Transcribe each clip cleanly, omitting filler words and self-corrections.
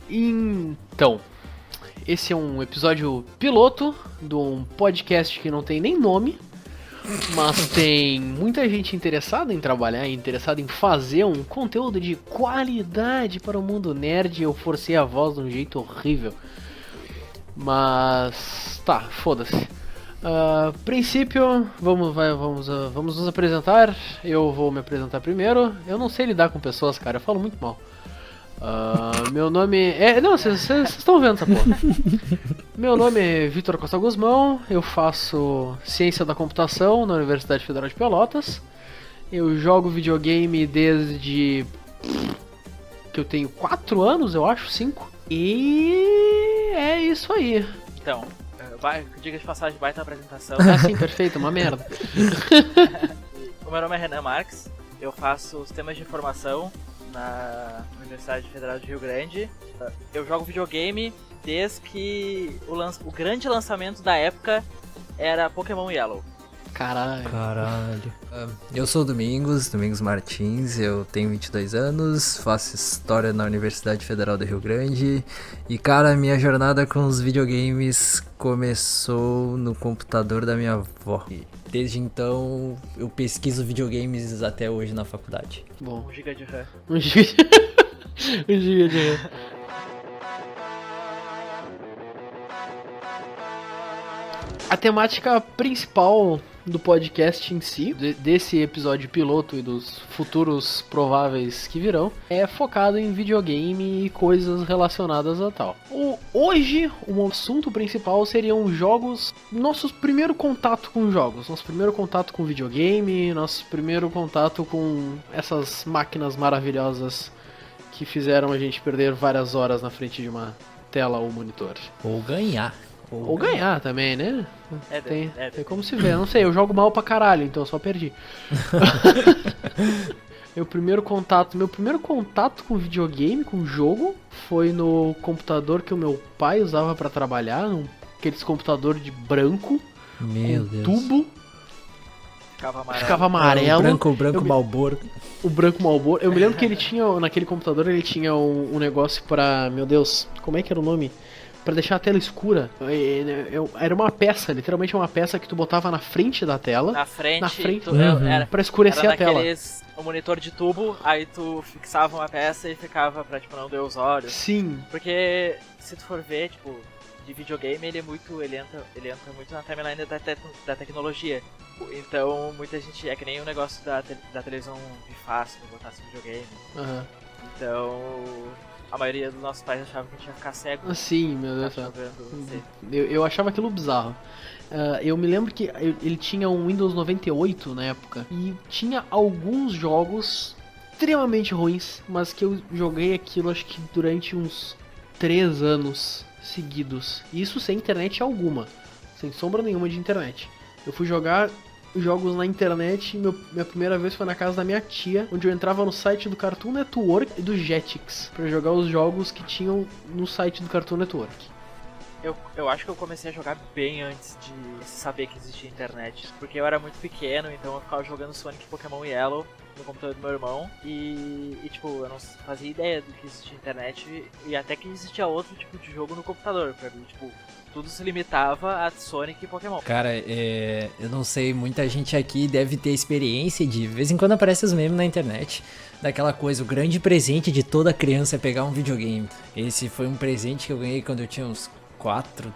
Então, esse é um episódio piloto de um podcast que não tem nem nome, mas tem muita gente interessada em trabalhar, interessada em fazer um conteúdo de qualidade para o mundo nerd. Eu forcei a voz de um jeito horrível, mas tá, foda-se. Princípio, vamos nos apresentar. Eu vou me apresentar primeiro. Eu não sei lidar com pessoas, cara, eu falo muito mal. Meu nome é... Não, vocês estão vendo essa porra. Meu nome é Vitor Costa Guzmão. Eu faço Ciência da Computação na Universidade Federal de Pelotas. Eu jogo videogame desde... que eu tenho 4 anos, eu acho, 5. E... é isso aí. Então, diga de passagem, baita apresentação. Sim, perfeito, uma merda. O meu nome é Renan Marques. Eu faço sistemas de informação na Universidade Federal de Rio Grande. Eu jogo videogame desde que o grande lançamento da época era Pokémon Yellow. Caralho. Eu sou o Domingos Martins, eu tenho 22 anos, faço História na Universidade Federal do Rio Grande. E cara, minha jornada com os videogames começou no computador da minha avó. Desde então, eu pesquiso videogames até hoje na faculdade. Bom, 1 GB de RAM. 1 GB de RAM. A temática principal do podcast em si, desse episódio piloto e dos futuros prováveis que virão, é focado em videogame e coisas relacionadas a tal. Hoje, o assunto principal seriam jogos, nosso primeiro contato com jogos, nosso primeiro contato com videogame, nosso primeiro contato com essas máquinas maravilhosas que fizeram a gente perder várias horas na frente de uma tela ou monitor. Ou ganhar. Ou ganhar também, né? Tem É como se vê. Não sei, eu jogo mal pra caralho, então eu só perdi. Meu primeiro contato com videogame, com jogo, foi no computador que o meu pai usava pra trabalhar, aqueles computador de branco, Meu com Deus. tubo. Ficava amarelo. Branco. O branco Marlboro. O branco Marlboro. Eu me lembro que ele tinha, naquele computador, ele tinha um negócio pra... Meu Deus, como é que era o nome? Pra deixar a tela escura. Era uma peça, literalmente uma peça que tu botava na frente da tela. Na frente. Pra escurecer era a tela. Um monitor de tubo, aí tu fixava uma peça e ficava pra, tipo, não doer os olhos. Sim. Porque, se tu for ver, tipo, de videogame, ele entra muito na timeline da tecnologia. Então, muita gente, é que nem o negócio da televisão bifaço, que botasse videogame. Uhum. Então, a maioria dos nossos pais achavam que a gente ia ficar cego. Sim, meu Deus do céu. Jogando, eu achava aquilo bizarro. Eu me lembro que ele tinha um Windows 98 na época. E tinha alguns jogos extremamente ruins, mas que eu joguei aquilo acho que durante uns 3 anos seguidos. Isso sem internet alguma. Sem sombra nenhuma de internet. Eu fui jogar jogos na internet. Minha primeira vez foi na casa da minha tia, onde eu entrava no site do Cartoon Network e do Jetix pra jogar os jogos que tinham no site do Cartoon Network. Eu acho que eu comecei a jogar bem antes de saber que existia internet, porque eu era muito pequeno, então eu ficava jogando Sonic e Pokémon Yellow no computador do meu irmão e tipo, eu não fazia ideia do que existia internet e até que existia outro tipo de jogo no computador, pra mim, tipo, tudo se limitava a Sonic e Pokémon. Cara, eu não sei, muita gente aqui deve ter experiência de vez em quando aparece os memes na internet, daquela coisa, o grande presente de toda criança é pegar um videogame. Esse foi um presente que eu ganhei quando eu tinha uns 4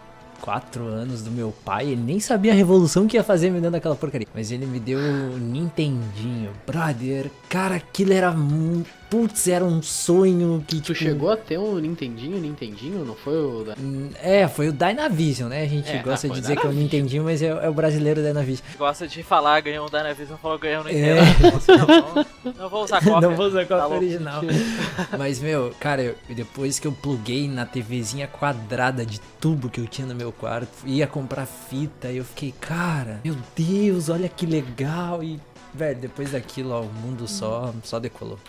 anos do meu pai. Ele nem sabia a revolução que ia fazer me dando aquela porcaria, mas ele me deu o Nintendinho, brother. Cara, aquilo era putz, era um sonho que Tu chegou a ter um Nintendinho, não foi o da... foi o Dynavision, né? A gente gosta de dizer que é o Nintendinho, mas é o brasileiro Dynavision. Gosta de falar, ganhou um Dynavision, falou ganhou um Nintendo. Não vou usar cópia. Não vou usar cópia Tá original. Mas, meu, cara, depois que eu pluguei na TVzinha quadrada de tubo que eu tinha no meu quarto, ia comprar fita, e eu fiquei, cara, meu Deus, olha que legal. E, velho, depois daquilo, ó, o mundo só decolou.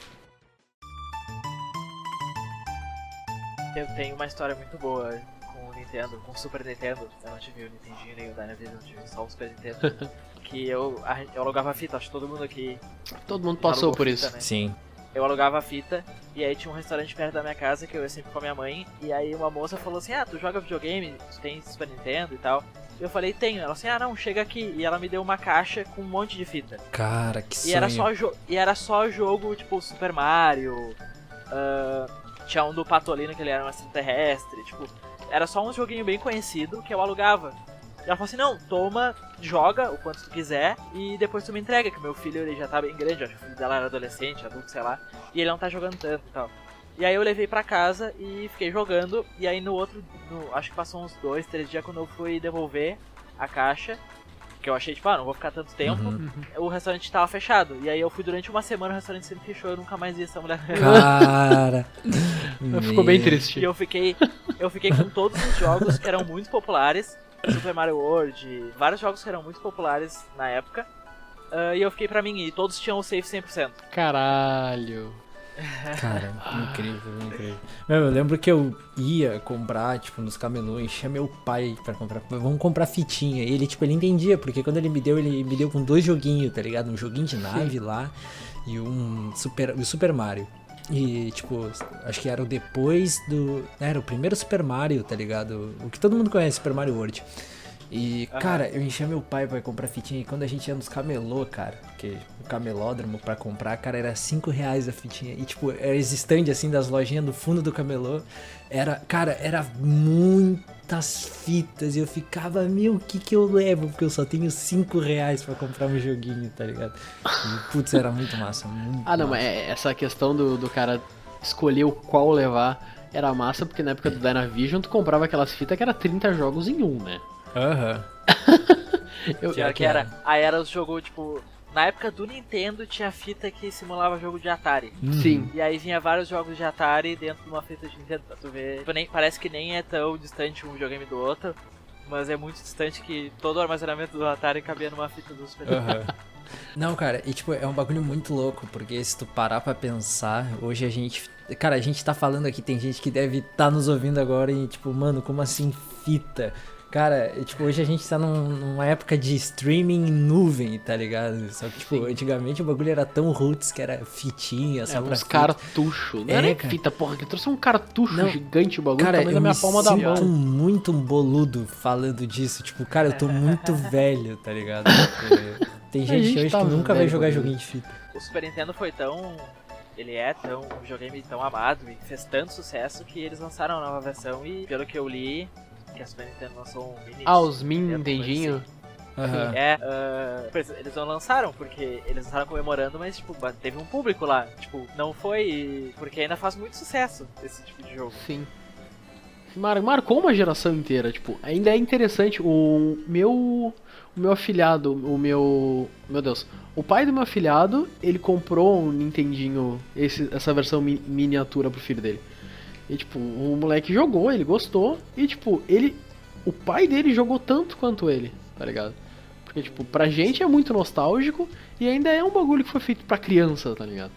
Eu tenho uma história muito boa com o Nintendo, com o Super Nintendo. Eu não tive o Nintendinho nem o Dynavision, eu tive só o Super Nintendo. Que eu alugava fita, acho que todo mundo aqui... Todo mundo passou por fita, isso. né? Sim. eu alugava a fita, e aí tinha um restaurante perto da minha casa que eu ia sempre com a minha mãe, e aí uma moça falou assim, tu joga videogame? Tu tem Super Nintendo e tal? Eu falei, tenho. Ela assim, não, chega aqui. E ela me deu uma caixa com um monte de fita. Cara, que sonho. E era só jogo, tipo, Super Mario, tinha um do Patolino que ele era um extraterrestre, tipo, era só um joguinho bem conhecido que eu alugava. E ela falou assim, não, toma, joga o quanto tu quiser e depois tu me entrega, que meu filho ele já tá bem grande, acho que o filho dela era adolescente, adulto, sei lá, e ele não tá jogando tanto e tal. E aí eu levei pra casa e fiquei jogando, e aí acho que passou uns 2, 3 dias quando eu fui devolver a caixa, que eu achei, tipo, não vou ficar tanto tempo, o restaurante tava fechado. E aí eu fui durante uma semana, o restaurante sempre fechou, eu nunca mais vi essa mulher. Cara! Ficou bem triste. E eu fiquei com todos os jogos que eram muito populares, Super Mario World, vários jogos que eram muito populares na época, e eu fiquei pra mim, e todos tinham o save 100%. Caralho. Cara, incrível. Eu lembro que eu ia comprar, tipo, nos camelô, enchia meu pai pra comprar. Vamos comprar fitinha. E ele, tipo, ele entendia, porque quando ele me deu com 2 joguinhos, tá ligado? Um joguinho de nave lá e o Super Mario. E, tipo, acho que era o depois do... Era o primeiro Super Mario, tá ligado? O que todo mundo conhece, Super Mario World. E, cara, eu enchia meu pai pra comprar fitinha. E quando a gente ia nos camelô, cara, que o camelódromo pra comprar, cara, era R$5 a fitinha. E, tipo, era esse stand, assim, das lojinhas do fundo do camelô. Era muitas fitas. E eu ficava, o que eu levo? Porque eu só tenho R$5 pra comprar um joguinho, tá ligado? E, putz, era muito massa, muito não, mas essa questão do cara escolher o qual levar era massa, porque na época do Dynavision tu comprava aquelas fitas que era 30 jogos em um, né? Aham. Pior que era. Aí era os jogos, tipo... Na época do Nintendo tinha fita que simulava jogo de Atari. Sim. E aí vinha vários jogos de Atari dentro de uma fita de Nintendo, pra tu ver. Tipo, parece que nem é tão distante um videogame do outro, mas é muito distante que todo o armazenamento do Atari cabia numa fita do Super Nintendo. Não, cara, e tipo, é um bagulho muito louco, porque se tu parar pra pensar, hoje a gente tá falando aqui, tem gente que deve tá nos ouvindo agora e tipo, mano, como assim fita? Cara, tipo, hoje a gente tá numa época de streaming em nuvem, tá ligado? Só que, tipo, antigamente o bagulho era tão roots que era fitinha, só pra uns cartuchos. Não era nem fita, porra, que trouxe um cartucho gigante o bagulho, cara, tamanho da minha palma da mão. Eu sinto muito boludo falando disso, tipo, cara, eu tô muito velho, tá ligado? Porque tem gente hoje que nunca vai jogar joguinho de fita. O Super Nintendo foi tão... Ele é um videogame tão amado e fez tanto sucesso que eles lançaram a nova versão e, pelo que eu li... que a Super Nintendo lançou um mini... os mini Nintendinho? Eles não lançaram, porque eles lançaram comemorando, mas, tipo, teve um público lá. Tipo, não foi... Porque ainda faz muito sucesso esse tipo de jogo. Sim. Marcou uma geração inteira, tipo, ainda é interessante, o meu afilhado, meu Deus, o pai do meu afilhado, ele comprou um Nintendinho, essa versão miniatura pro filho dele. E, tipo, o moleque jogou, ele gostou, e, tipo, o pai dele jogou tanto quanto ele, tá ligado? Porque, tipo, pra gente é muito nostálgico, e ainda é um bagulho que foi feito pra criança, tá ligado?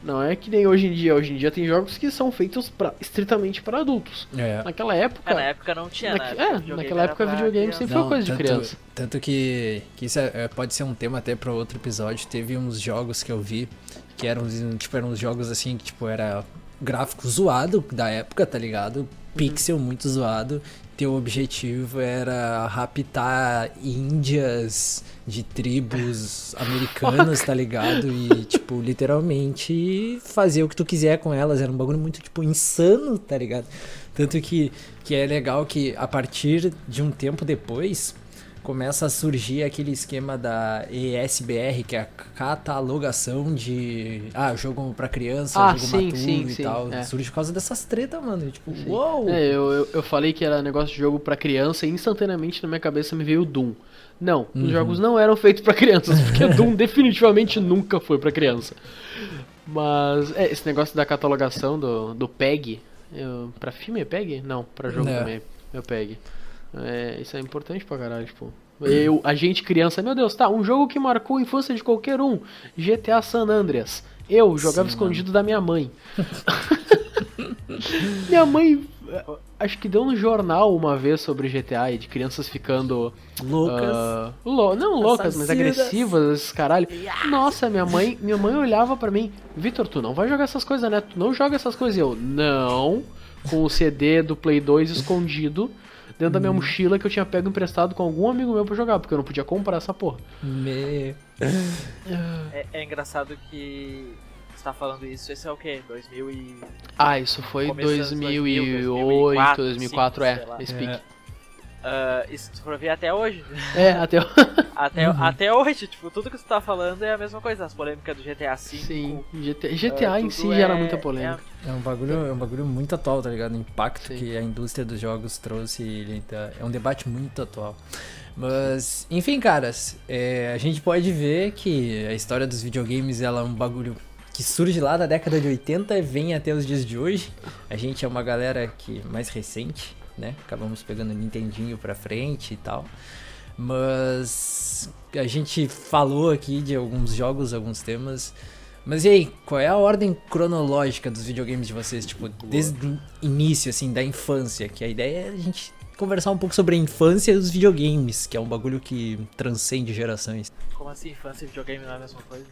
Não é que nem hoje em dia tem jogos que são feitos estritamente para adultos. Naquela época... na época não tinha, naquela época videogame sempre foi coisa de criança. Tanto que isso pode ser um tema até para outro episódio. Teve uns jogos que eu vi que eram uns jogos assim que, tipo, era gráfico zoado da época, tá ligado? Pixel muito zoado. Teu objetivo era raptar índias de tribos americanas, tá ligado? E, tipo, literalmente fazer o que tu quiser com elas. Era um bagulho muito, tipo, insano, tá ligado? Tanto que é legal que a partir de um tempo depois começa a surgir aquele esquema da ESBR, que é a catalogação de jogo pra criança, jogo maturo e tal. Surge por causa dessas tretas, mano. Tipo, uou! Eu falei que era negócio de jogo pra criança e instantaneamente na minha cabeça me veio o Doom. Não, os jogos não eram feitos pra crianças, porque Doom definitivamente nunca foi pra criança. Mas, esse negócio da catalogação do PEG, pra filme é PEG? Não, pra jogo também é PEG. Isso é importante pra caralho, tipo. A gente criança, meu Deus, um jogo que marcou a infância de qualquer um, GTA San Andreas. Eu jogava escondido da minha mãe. Minha mãe, acho que deu no jornal uma vez sobre GTA e de crianças ficando... Loucas. Não loucas, mas Assassinas. agressivas, caralho. Nossa, minha mãe olhava pra mim, Vitor, tu não vai jogar essas coisas, né? Tu não joga essas coisas. E eu, não, com o CD do Play 2 escondido dentro da minha mochila que eu tinha pego emprestado com algum amigo meu pra jogar, porque eu não podia comprar essa porra. É engraçado que você tá falando isso, esse é o quê? 2000 e... Ah, isso foi Começo dos 2008, 2004, 2004, sei lá. esse pique. Isso tu for ver até hoje. Até... Até hoje, tipo, tudo que você tá falando é a mesma coisa. As polêmicas do GTA V. Sim, GTA em si tudo gera muita polêmica. É um bagulho muito atual, tá ligado? O impacto Sim. que a indústria dos jogos trouxe, é um debate muito atual. Mas, enfim, caras, a gente pode ver que a história dos videogames ela é um bagulho que surge lá da década de 80 e vem até os dias de hoje. A gente é uma galera que mais recente, né? Acabamos pegando o Nintendinho pra frente e tal. Mas a gente falou aqui de alguns jogos, alguns temas. Mas e aí, qual é a ordem cronológica dos videogames de vocês? Tipo, desde o início, assim, da infância. Que a ideia é a gente conversar um pouco sobre a infância e os videogames, que é um bagulho que transcende gerações. Como assim, infância e videogame não é a mesma coisa?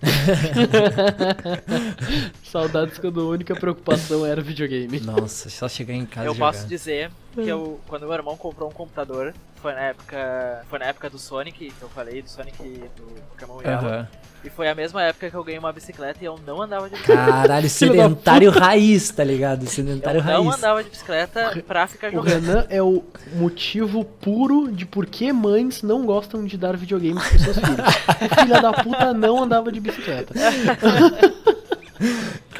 Saudades quando a única preocupação era videogame. Nossa, só chegar em casa Eu e jogar. posso dizer que quando meu irmão comprou um computador, foi na época do Sonic, que eu falei, do Sonic do Pokémon Yellow. Aham. E foi a mesma época que eu ganhei uma bicicleta e eu não andava de bicicleta. Caralho, sedentário raiz, tá ligado? Sedentário Eu não raiz. andava de bicicleta pra ficar O jogando. Renan é o motivo puro de por que mães não gostam de dar videogames pros seus filhos. O filho da puta não andava de bicicleta.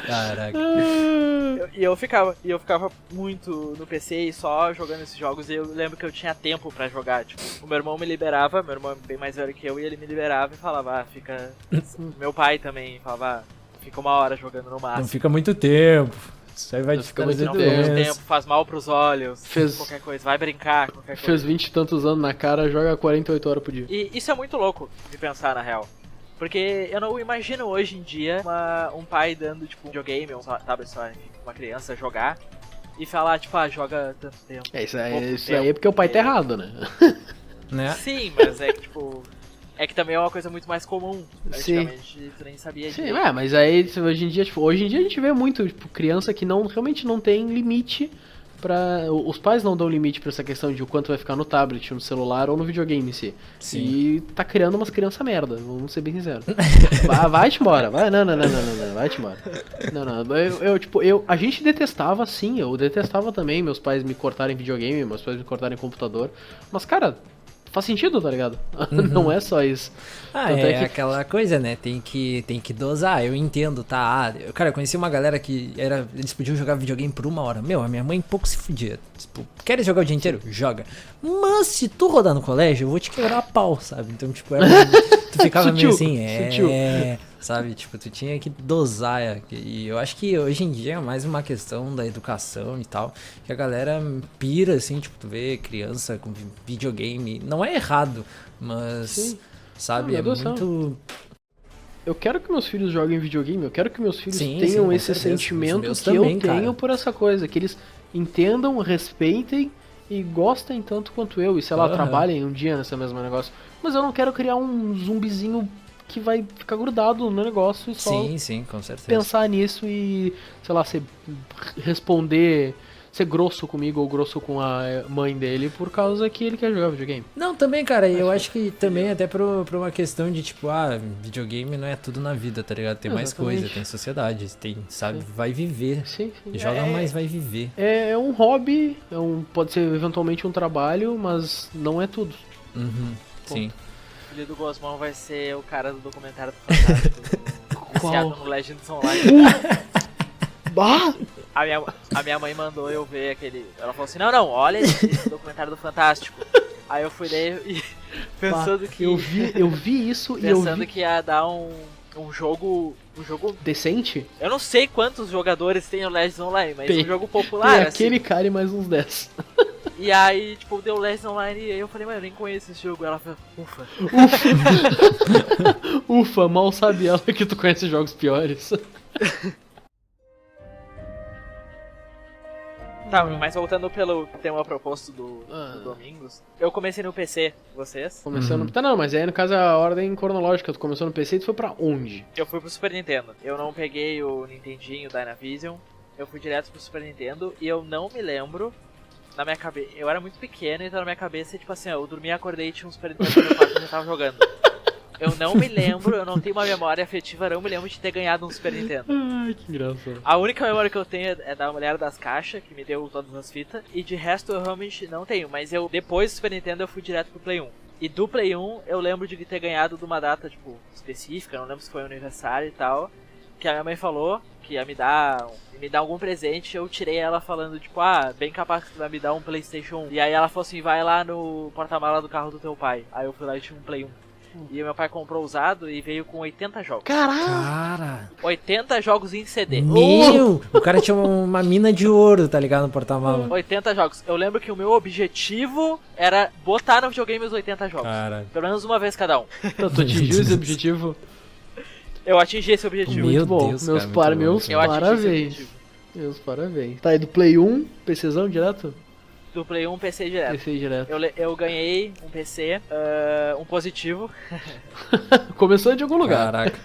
Caraca. E eu ficava muito no PC e só jogando esses jogos. E eu lembro que eu tinha tempo pra jogar. Tipo, o meu irmão me liberava, meu irmão é bem mais velho que eu, e ele me liberava e falava, fica. Meu pai também falava, fica uma hora jogando no Não máximo. fica muito tempo. Isso aí vai Não te fica trazer muito Não fica muito doença. tempo, faz mal pros olhos, Fez- qualquer coisa, vai brincar, qualquer Fez coisa. 20 e tantos anos na cara, joga 48 horas por dia. E isso é muito louco de pensar, na real. Porque eu não imagino hoje em dia um pai dando, tipo, um videogame, um tablet, só, enfim, uma criança jogar e falar, tipo, joga tanto tempo. Isso pouco aí é porque o pai tá tempo. errado, né? Né? Sim, mas é que, tipo... É que também é uma coisa muito mais comum. Sim. Antigamente tu nem sabia Sim, direito. mas aí hoje em dia a gente vê muito, tipo, criança que realmente não tem limite pra... Os pais não dão limite pra essa questão de o quanto vai ficar no tablet, no celular ou no videogame em si. Sim. E tá criando umas crianças merda, vamos ser bem sinceros. Vai-te embora, vai, não, vai-te embora. A gente detestava, sim, eu detestava também meus pais me cortarem videogame, meus pais me cortarem computador, mas, cara... Faz sentido, tá ligado? Não é só isso. Ah, Tanto é é que- aquela coisa, né? Tem que dosar, eu entendo, tá? Cara, eu conheci uma galera que eles podiam jogar videogame por 1 hora. Meu, a minha mãe pouco se fudia. Tipo, queres jogar o dia inteiro? Joga. Mas se tu rodar no colégio, eu vou te quebrar a pau, sabe? Então, tipo, tu ficava meio Sutil, assim, sutil. sabe? Tipo, tu tinha que dosar. E eu acho que hoje em dia é mais uma questão da educação e tal. Que a galera pira, assim, tipo, tu vê criança com videogame. Não é errado, mas, Sim. sabe? Não, É adoção. muito... Eu quero que meus filhos joguem videogame, eu quero que meus filhos Sim, tenham com esse certeza. Os sentimento meus que também, eu tenho cara. por essa coisa, que eles entendam, respeitem e gostem tanto quanto eu, e sei lá, Aham. trabalhem um dia nesse mesmo negócio. Mas eu não quero criar um zumbizinho que vai ficar grudado no negócio e só Sim, com certeza. pensar nisso e, sei lá, responder, ser grosso comigo ou grosso com a mãe dele por causa que ele quer jogar videogame. Não, também, cara, eu acho que também até pra uma questão de, tipo, videogame não é tudo na vida, tá ligado? Tem mais Exatamente. coisa, tem sociedade, tem, sabe, Sim. vai viver. Sim. Joga, mas vai viver. É um hobby, pode ser eventualmente um trabalho, mas não é tudo. Uhum, sim. O filho do Gosmão vai ser o cara do documentário do Fantástico. Viciado no Legends Online. Bah! A minha mãe mandou eu ver aquele... Ela falou assim, não, olha esse documentário do Fantástico. Aí eu fui ler e pensando que... Eu vi isso e eu Pensando vi... que ia dar um jogo... Decente? Eu não sei quantos jogadores tem o Legends Online, mas Tem. um jogo Tem popular, assim. aquele cara e mais uns 10. E aí, tipo, deu Legends Online e aí eu falei, mano, eu nem conheço esse jogo. Ela falou, ufa. Ufa, mal sabe ela que tu conhece jogos piores. Tá, mas voltando pelo tema proposto do Domingos, eu comecei no PC, vocês? Começando. Tá, não, mas aí no caso é a ordem cronológica. Tu começou no PC e tu foi pra onde? Eu fui pro Super Nintendo. Eu não peguei o Nintendinho, o Dynavision. Eu fui direto pro Super Nintendo e eu não me lembro. Na minha cabeça, eu era muito pequeno, então na minha cabeça, tipo assim, eu dormia, acordei e tinha um Super Nintendo no meu quarto e eu tava jogando. Eu não me lembro, eu não tenho uma memória afetiva, não me lembro de ter ganhado um Super Nintendo. Ai, que engraçado. A única memória que eu tenho é da mulher das caixas, que me deu todas as fitas, e de resto eu realmente não tenho, mas eu, depois do Super Nintendo, eu fui direto pro Play 1. E do Play 1, eu lembro de ter ganhado de uma data, tipo, específica, não lembro se foi um aniversário e tal, que a minha mãe falou que ia me dar algum presente, eu tirei ela falando, tipo, bem capaz que tu vai me dar um PlayStation 1. E aí ela falou assim, vai lá no porta-mala do carro do teu pai. Aí eu fui lá e tinha um Play 1. E meu pai comprou usado e veio com 80 jogos. Caralho! Cara, 80 jogos em CD. meu! O cara tinha uma mina de ouro, tá ligado, no porta-mala. 80 jogos. Eu lembro que o meu objetivo era botar no videogame os 80 jogos. Cara, Pelo menos uma vez cada um. Então, tu atingiu esse objetivo? Eu atingi esse objetivo. Meu Muito bom. Deus, meus cara, muito bom. meus Eu atingi esse parabéns. objetivo. Meus parabéns. Tá aí do Play 1, PCzão direto? Do Play 1 PC direto. PC direto. Eu ganhei um PC, um positivo, Começou de algum lugar. caraca.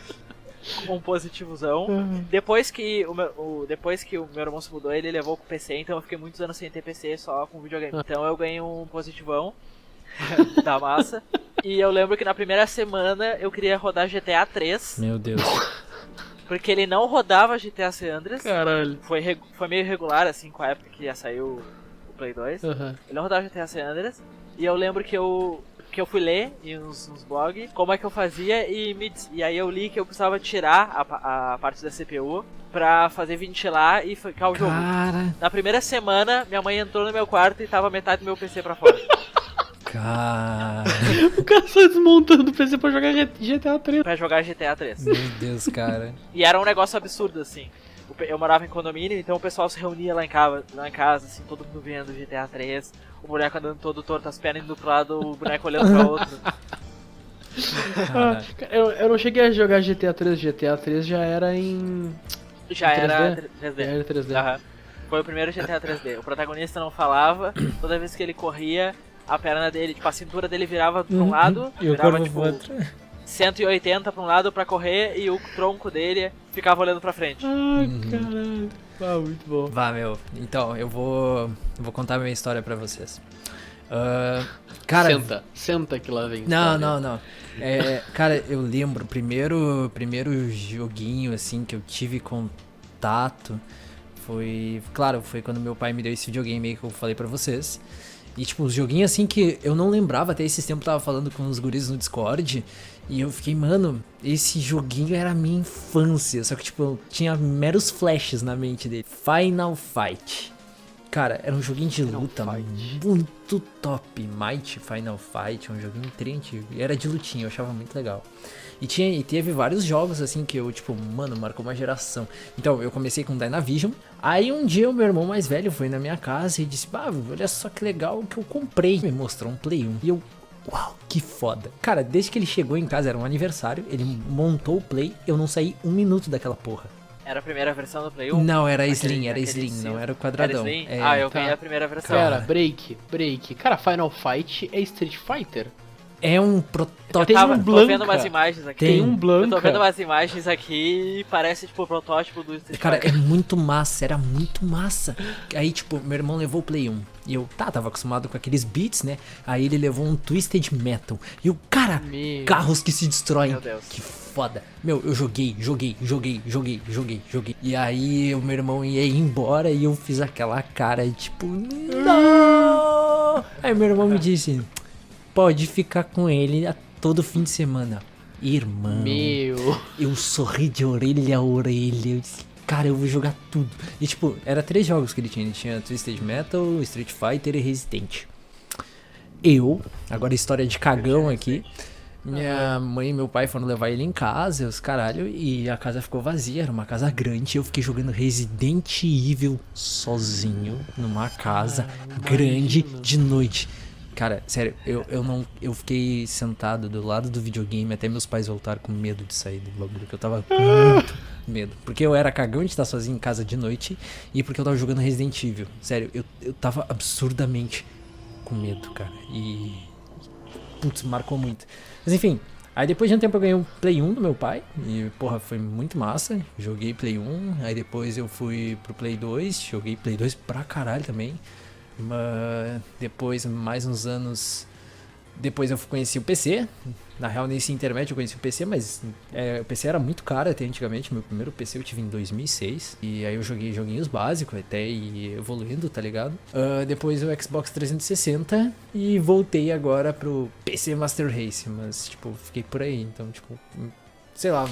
um positivozão. Depois que o meu irmão se mudou, ele levou com o PC, então eu fiquei muitos anos sem ter PC, só com videogame. Então eu ganhei um positivão da massa. E eu lembro que na primeira semana eu queria rodar GTA 3, Meu Deus. porque ele não rodava GTA San Andreas. Caralho. Foi meio irregular, assim, com a época que ia sair o Play 2. Aham. Ele não rodava GTA San Andreas. E eu lembro que eu fui ler em uns blogs como é que eu fazia e aí eu li que eu precisava tirar a parte da CPU pra fazer ventilar e ficar o jogo. Cara, Na primeira semana, minha mãe entrou no meu quarto e tava metade do meu PC pra fora. cara. O cara só desmontando o PC pra jogar GTA 3. Pra jogar GTA 3. Meu Deus, cara. E era um negócio absurdo, assim. Eu morava em condomínio, então o pessoal se reunia lá em casa, assim, todo mundo vendo GTA 3, o boneco andando todo torto, as pernas indo pro lado, o boneco olhando pra outro. Cara. Eu não cheguei a jogar GTA 3. GTA 3 já era em. Já era 3D? 3D. Já era 3D. Aham. Foi o primeiro GTA 3D. O protagonista não falava, toda vez que ele corria, a perna dele, tipo, a cintura dele virava pra um lado, E o virava corpo tipo pro outro. 180 pra um lado pra correr e o tronco dele ficava olhando pra frente. Ai, caralho. Muito bom. Vá, meu. Então, eu vou contar minha história pra vocês. Cara, Senta que lá vem. não. Cara, eu lembro, o primeiro joguinho, assim, que eu tive contato foi quando meu pai me deu esse videogame aí que eu falei pra vocês. E, tipo, os joguinhos, assim, que eu não lembrava, até esses tempos eu tava falando com uns guris no Discord, e eu fiquei, mano, esse joguinho era a minha infância, só que, tipo, eu tinha meros flashes na mente dele. Final Fight. Cara, era um joguinho de luta muito top. Might Final Fight, um joguinho antigo. E era de lutinha, eu achava muito legal. E teve vários jogos assim que eu, tipo, mano, marcou uma geração. Então, eu comecei com Dynavision. Aí um dia o meu irmão mais velho foi na minha casa e disse: olha só que legal que eu comprei. Me mostrou um Play 1. E eu, uau, que foda. Cara, desde que ele chegou em casa, era um aniversário, ele montou o Play, eu não saí um minuto daquela porra. Era a primeira versão do Play 1? Não, era Aquele- Slim, aquele não era o quadradão. Era Slim? É, eu tá. ganhei a primeira versão. Cara, break. Cara, Final Fight é Street Fighter. é um eu protótipo. um tô Blanca. vendo umas imagens aqui. Tem um Eu Blanca. tô vendo umas imagens aqui e parece tipo o protótipo do Street Cara, é Fighter. muito massa, era muito massa. Aí, tipo, meu irmão levou o Play 1. E eu, tava acostumado com aqueles beats, né? Aí ele levou um Twisted Metal. E eu, cara, Meu. carros que se destroem. Meu Deus. Que foda. Meu, eu joguei. E aí o meu irmão ia embora e eu fiz aquela cara, tipo, não! Aí meu irmão me disse, pode ficar com ele a todo fim de semana. Irmão, Meu. eu sorri de orelha a orelha. Eu disse, cara, eu vou jogar tudo. E tipo, era 3 jogos que ele tinha. Ele tinha Twisted Metal, Street Fighter e Resident. Agora história de cagão aqui. Minha mãe e meu pai foram levar ele em casa, os caralho, e a casa ficou vazia, era uma casa grande. Eu fiquei jogando Resident Evil sozinho, numa casa grande de noite. Cara, sério, eu não. Eu fiquei sentado do lado do videogame até meus pais voltaram com medo de sair do bagulho, que eu tava com muito medo. Porque eu era cagão de estar sozinho em casa de noite e porque eu tava jogando Resident Evil. Sério, eu tava absurdamente com medo, cara. E. Putz, marcou muito. Mas enfim. Aí depois de um tempo eu ganhei um Play 1 do meu pai, e porra, foi muito massa, joguei Play 1, aí depois eu fui pro Play 2, joguei Play 2 pra caralho também, mas depois, mais uns anos, depois eu conheci o PC, na real nesse intermédio eu conheci o PC, mas o PC era muito caro até antigamente, meu primeiro PC eu tive em 2006, e aí eu joguei joguinhos básicos até e evoluindo, tá ligado? Depois o Xbox 360 e voltei agora pro PC Master Race, mas tipo, fiquei por aí, então tipo, sei lá,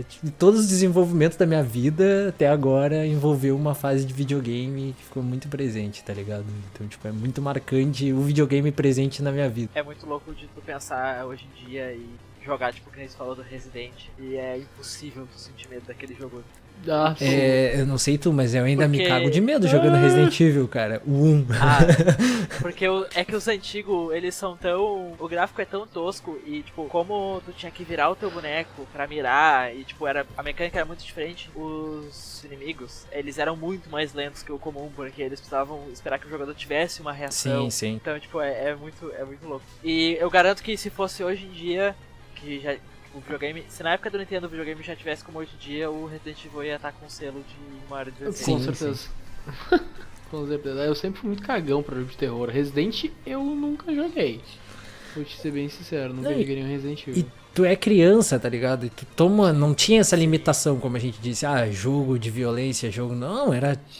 tipo, todos os desenvolvimentos da minha vida até agora envolveu uma fase de videogame que ficou muito presente, tá ligado? Então, tipo, é muito marcante o videogame presente na minha vida. É muito louco de tu pensar hoje em dia e jogar, tipo, que nem você falou do Resident, e é impossível tu sentir medo daquele jogo. Ah, sim. Eu não sei tu, mas eu ainda me Porque- cago de medo jogando Resident Evil, cara. O 1. Ah, porque é que os antigos, eles são tão... O gráfico é tão tosco e, tipo, como tu tinha que virar o teu boneco pra mirar e, tipo, a mecânica era muito diferente, os inimigos, eles eram muito mais lentos que o comum, porque eles precisavam esperar que o jogador tivesse uma reação. Sim, sim. Então, tipo, é muito louco. E eu garanto que se fosse hoje em dia, que já... O videogame, se na época do Nintendo o videogame já tivesse como hoje em dia, o Resident Evil ia estar com selo de maior de 16. Sim, Com certeza. Com certeza. Eu sempre fui muito cagão pra jogo de terror. Resident eu nunca joguei. Vou te ser bem sincero, nunca Não, joguei nenhum Resident Evil. E tu é criança, tá ligado? E tu toma, não tinha essa limitação, como a gente disse, jogo de violência, jogo... Não,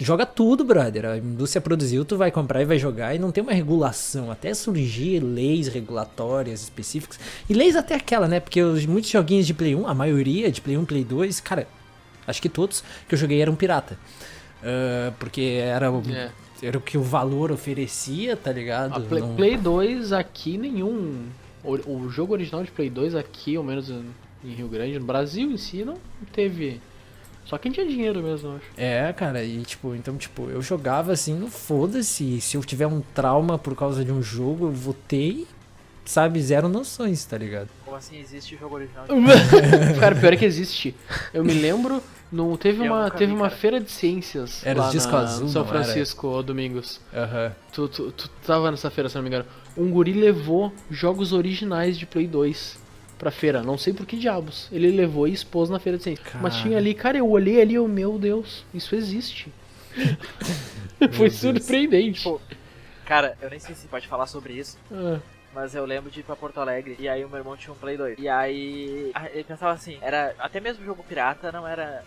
joga tudo, brother. A indústria produziu, tu vai comprar e vai jogar e não tem uma regulação. Até surgir leis regulatórias específicas. E leis até aquela, né? Porque muitos joguinhos de Play 1, a maioria de Play 1, Play 2, cara, acho que todos que eu joguei eram pirata. Porque era o que o valor oferecia, tá ligado? Play 2 aqui nenhum. O jogo original de Play 2 aqui, ao menos em Rio Grande, no Brasil em si, não teve. Só quem tinha dinheiro mesmo, eu acho. Cara, e tipo, então, tipo, eu jogava assim, no foda-se. Se eu tiver um trauma por causa de um jogo, eu vou ter, sabe, zero noções, tá ligado? Como assim existe jogo original? Cara, pior é que existe. Eu me lembro, teve Eu uma, nunca teve vi, uma cara. feira de ciências Era lá os disco na azul, São não era? Francisco, Domingos. Aham. Tu tava nessa feira, se não me engano. Um guri levou jogos originais de Play 2 pra feira. Não sei por que diabos. Ele levou e expôs na feira de ciências. Mas tinha ali, cara, eu olhei ali, meu Deus, isso existe. Foi Deus. surpreendente. Tipo, cara, eu nem sei se pode falar sobre isso, Ah, mas eu lembro de ir pra Porto Alegre e aí o meu irmão tinha um Play 2. E aí ele pensava assim, até mesmo jogo pirata não era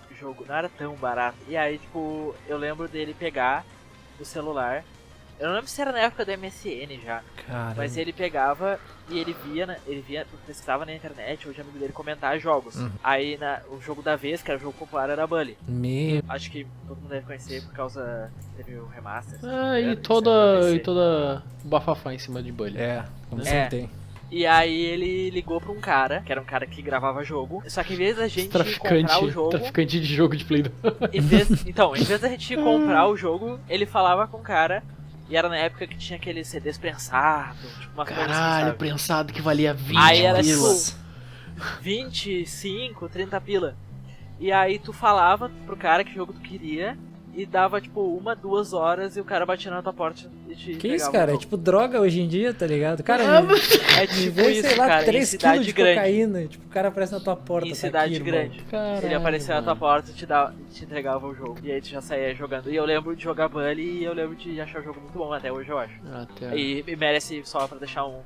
tão barato. E aí, tipo, eu lembro dele pegar o celular. Eu não lembro se era na época do MSN já, Cara. mas ele pegava e ele pesquisava na internet, ou de amigo dele comentar jogos. Aí o jogo da vez, que era o jogo popular, era Bully. Meu. Acho que todo mundo deve conhecer por causa teve o remaster. e toda bafafá em cima de Bully. Como É. sempre tem. E aí ele ligou pra um cara, que era um cara que gravava jogo. Só que em vez da gente comprar o jogo, Traficante de jogo de Play 2. em vez da gente comprar o jogo, ele falava com o cara. E era na época que tinha aqueles CDs prensados, tipo uma coisa assim, Caralho, sabe? prensado que valia 20 Aí era pilas. tipo 25, 30 pila. E aí tu falava pro cara que jogo tu queria e dava tipo 1, 2 horas e o cara batia na tua porta e te Que entregava isso, o cara? É jogo. tipo droga hoje em dia, tá ligado? Cara, É me tipo vê, isso, sei lá, cara, em 3 quilos cidade de grande. cocaína. Tipo, o cara aparece na tua porta. Em tá cidade aqui, irmão. grande. Caralho, Ele aparecia na tua mano. porta e te entregava o jogo. E aí tu já saía jogando. E eu lembro de jogar Bully e eu lembro de achar o jogo muito bom, até hoje eu acho. Até... E merece, só pra deixar um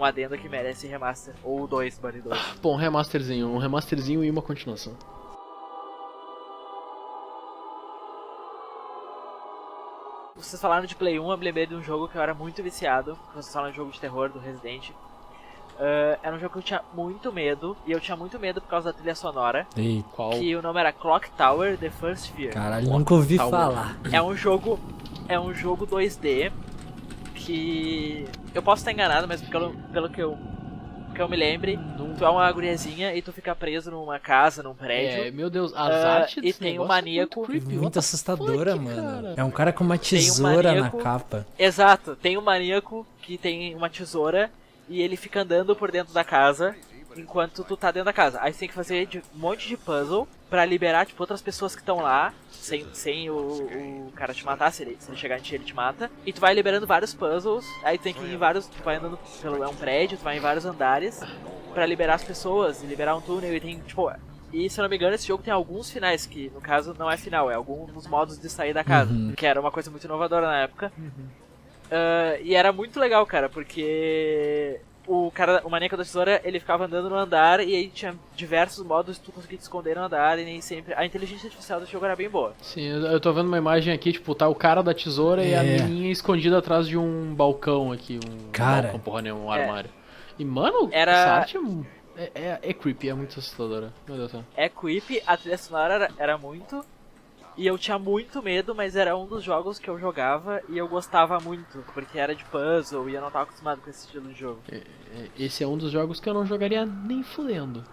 adendo que merece remaster. Ou 2, Bully 2. Bom, um remasterzinho e uma continuação. Vocês falaram de Play 1, eu me lembrei de um jogo que eu era muito viciado. Vocês falaram de jogo de terror do Resident. Era um jogo que eu tinha muito medo. E eu tinha muito medo por causa da trilha sonora. Eita, Qual? Que o nome era Clock Tower The First Fear. caralho, nunca ouvi Tower. falar. É um jogo 2D que eu posso estar enganado, mas pelo que eu que eu me lembre, tu é uma guriazinha e tu fica preso numa casa, num prédio. Meu Deus, as artes e desse tem um negócio é maníaco. muito creepy, Muito what the assustadora, fuck, mano. cara? É um cara com uma Tem um tesoura maníaco. na capa. Exato, tem um maníaco que tem uma tesoura e ele fica andando por dentro da casa enquanto tu tá dentro da casa. Aí tu tem que fazer um monte de puzzle pra liberar, tipo, outras pessoas que estão lá, sem o cara te matar, se ele chegar em ti ele te mata. E tu vai liberando vários puzzles, aí tu tem que ir em vários, tu vai andando pelo um prédio, tu vai em vários andares pra liberar as pessoas e liberar um túnel e tem, tipo... E se eu não me engano, esse jogo tem alguns finais, que no caso não é final, é alguns dos modos de sair da casa, que era uma coisa muito inovadora na época. E era muito legal, cara, porque o maníaco da tesoura, ele ficava andando no andar e aí tinha diversos modos de tu conseguir te esconder no andar e nem sempre... A inteligência artificial do jogo era bem boa. Sim, eu tô vendo uma imagem aqui, tipo, tá o cara da tesoura e a menininha escondida atrás de um balcão aqui, Cara. balcão, porra nenhuma, um armário. E, mano, Era- essa arte é creepy, é muito assustadora. Meu Deus do céu. É creepy, a trilha sonora era muito... E eu tinha muito medo, mas era um dos jogos que eu jogava e eu gostava muito, porque era de puzzle e eu não tava acostumado com esse estilo de jogo. Esse é um dos jogos que eu não jogaria nem fudendo.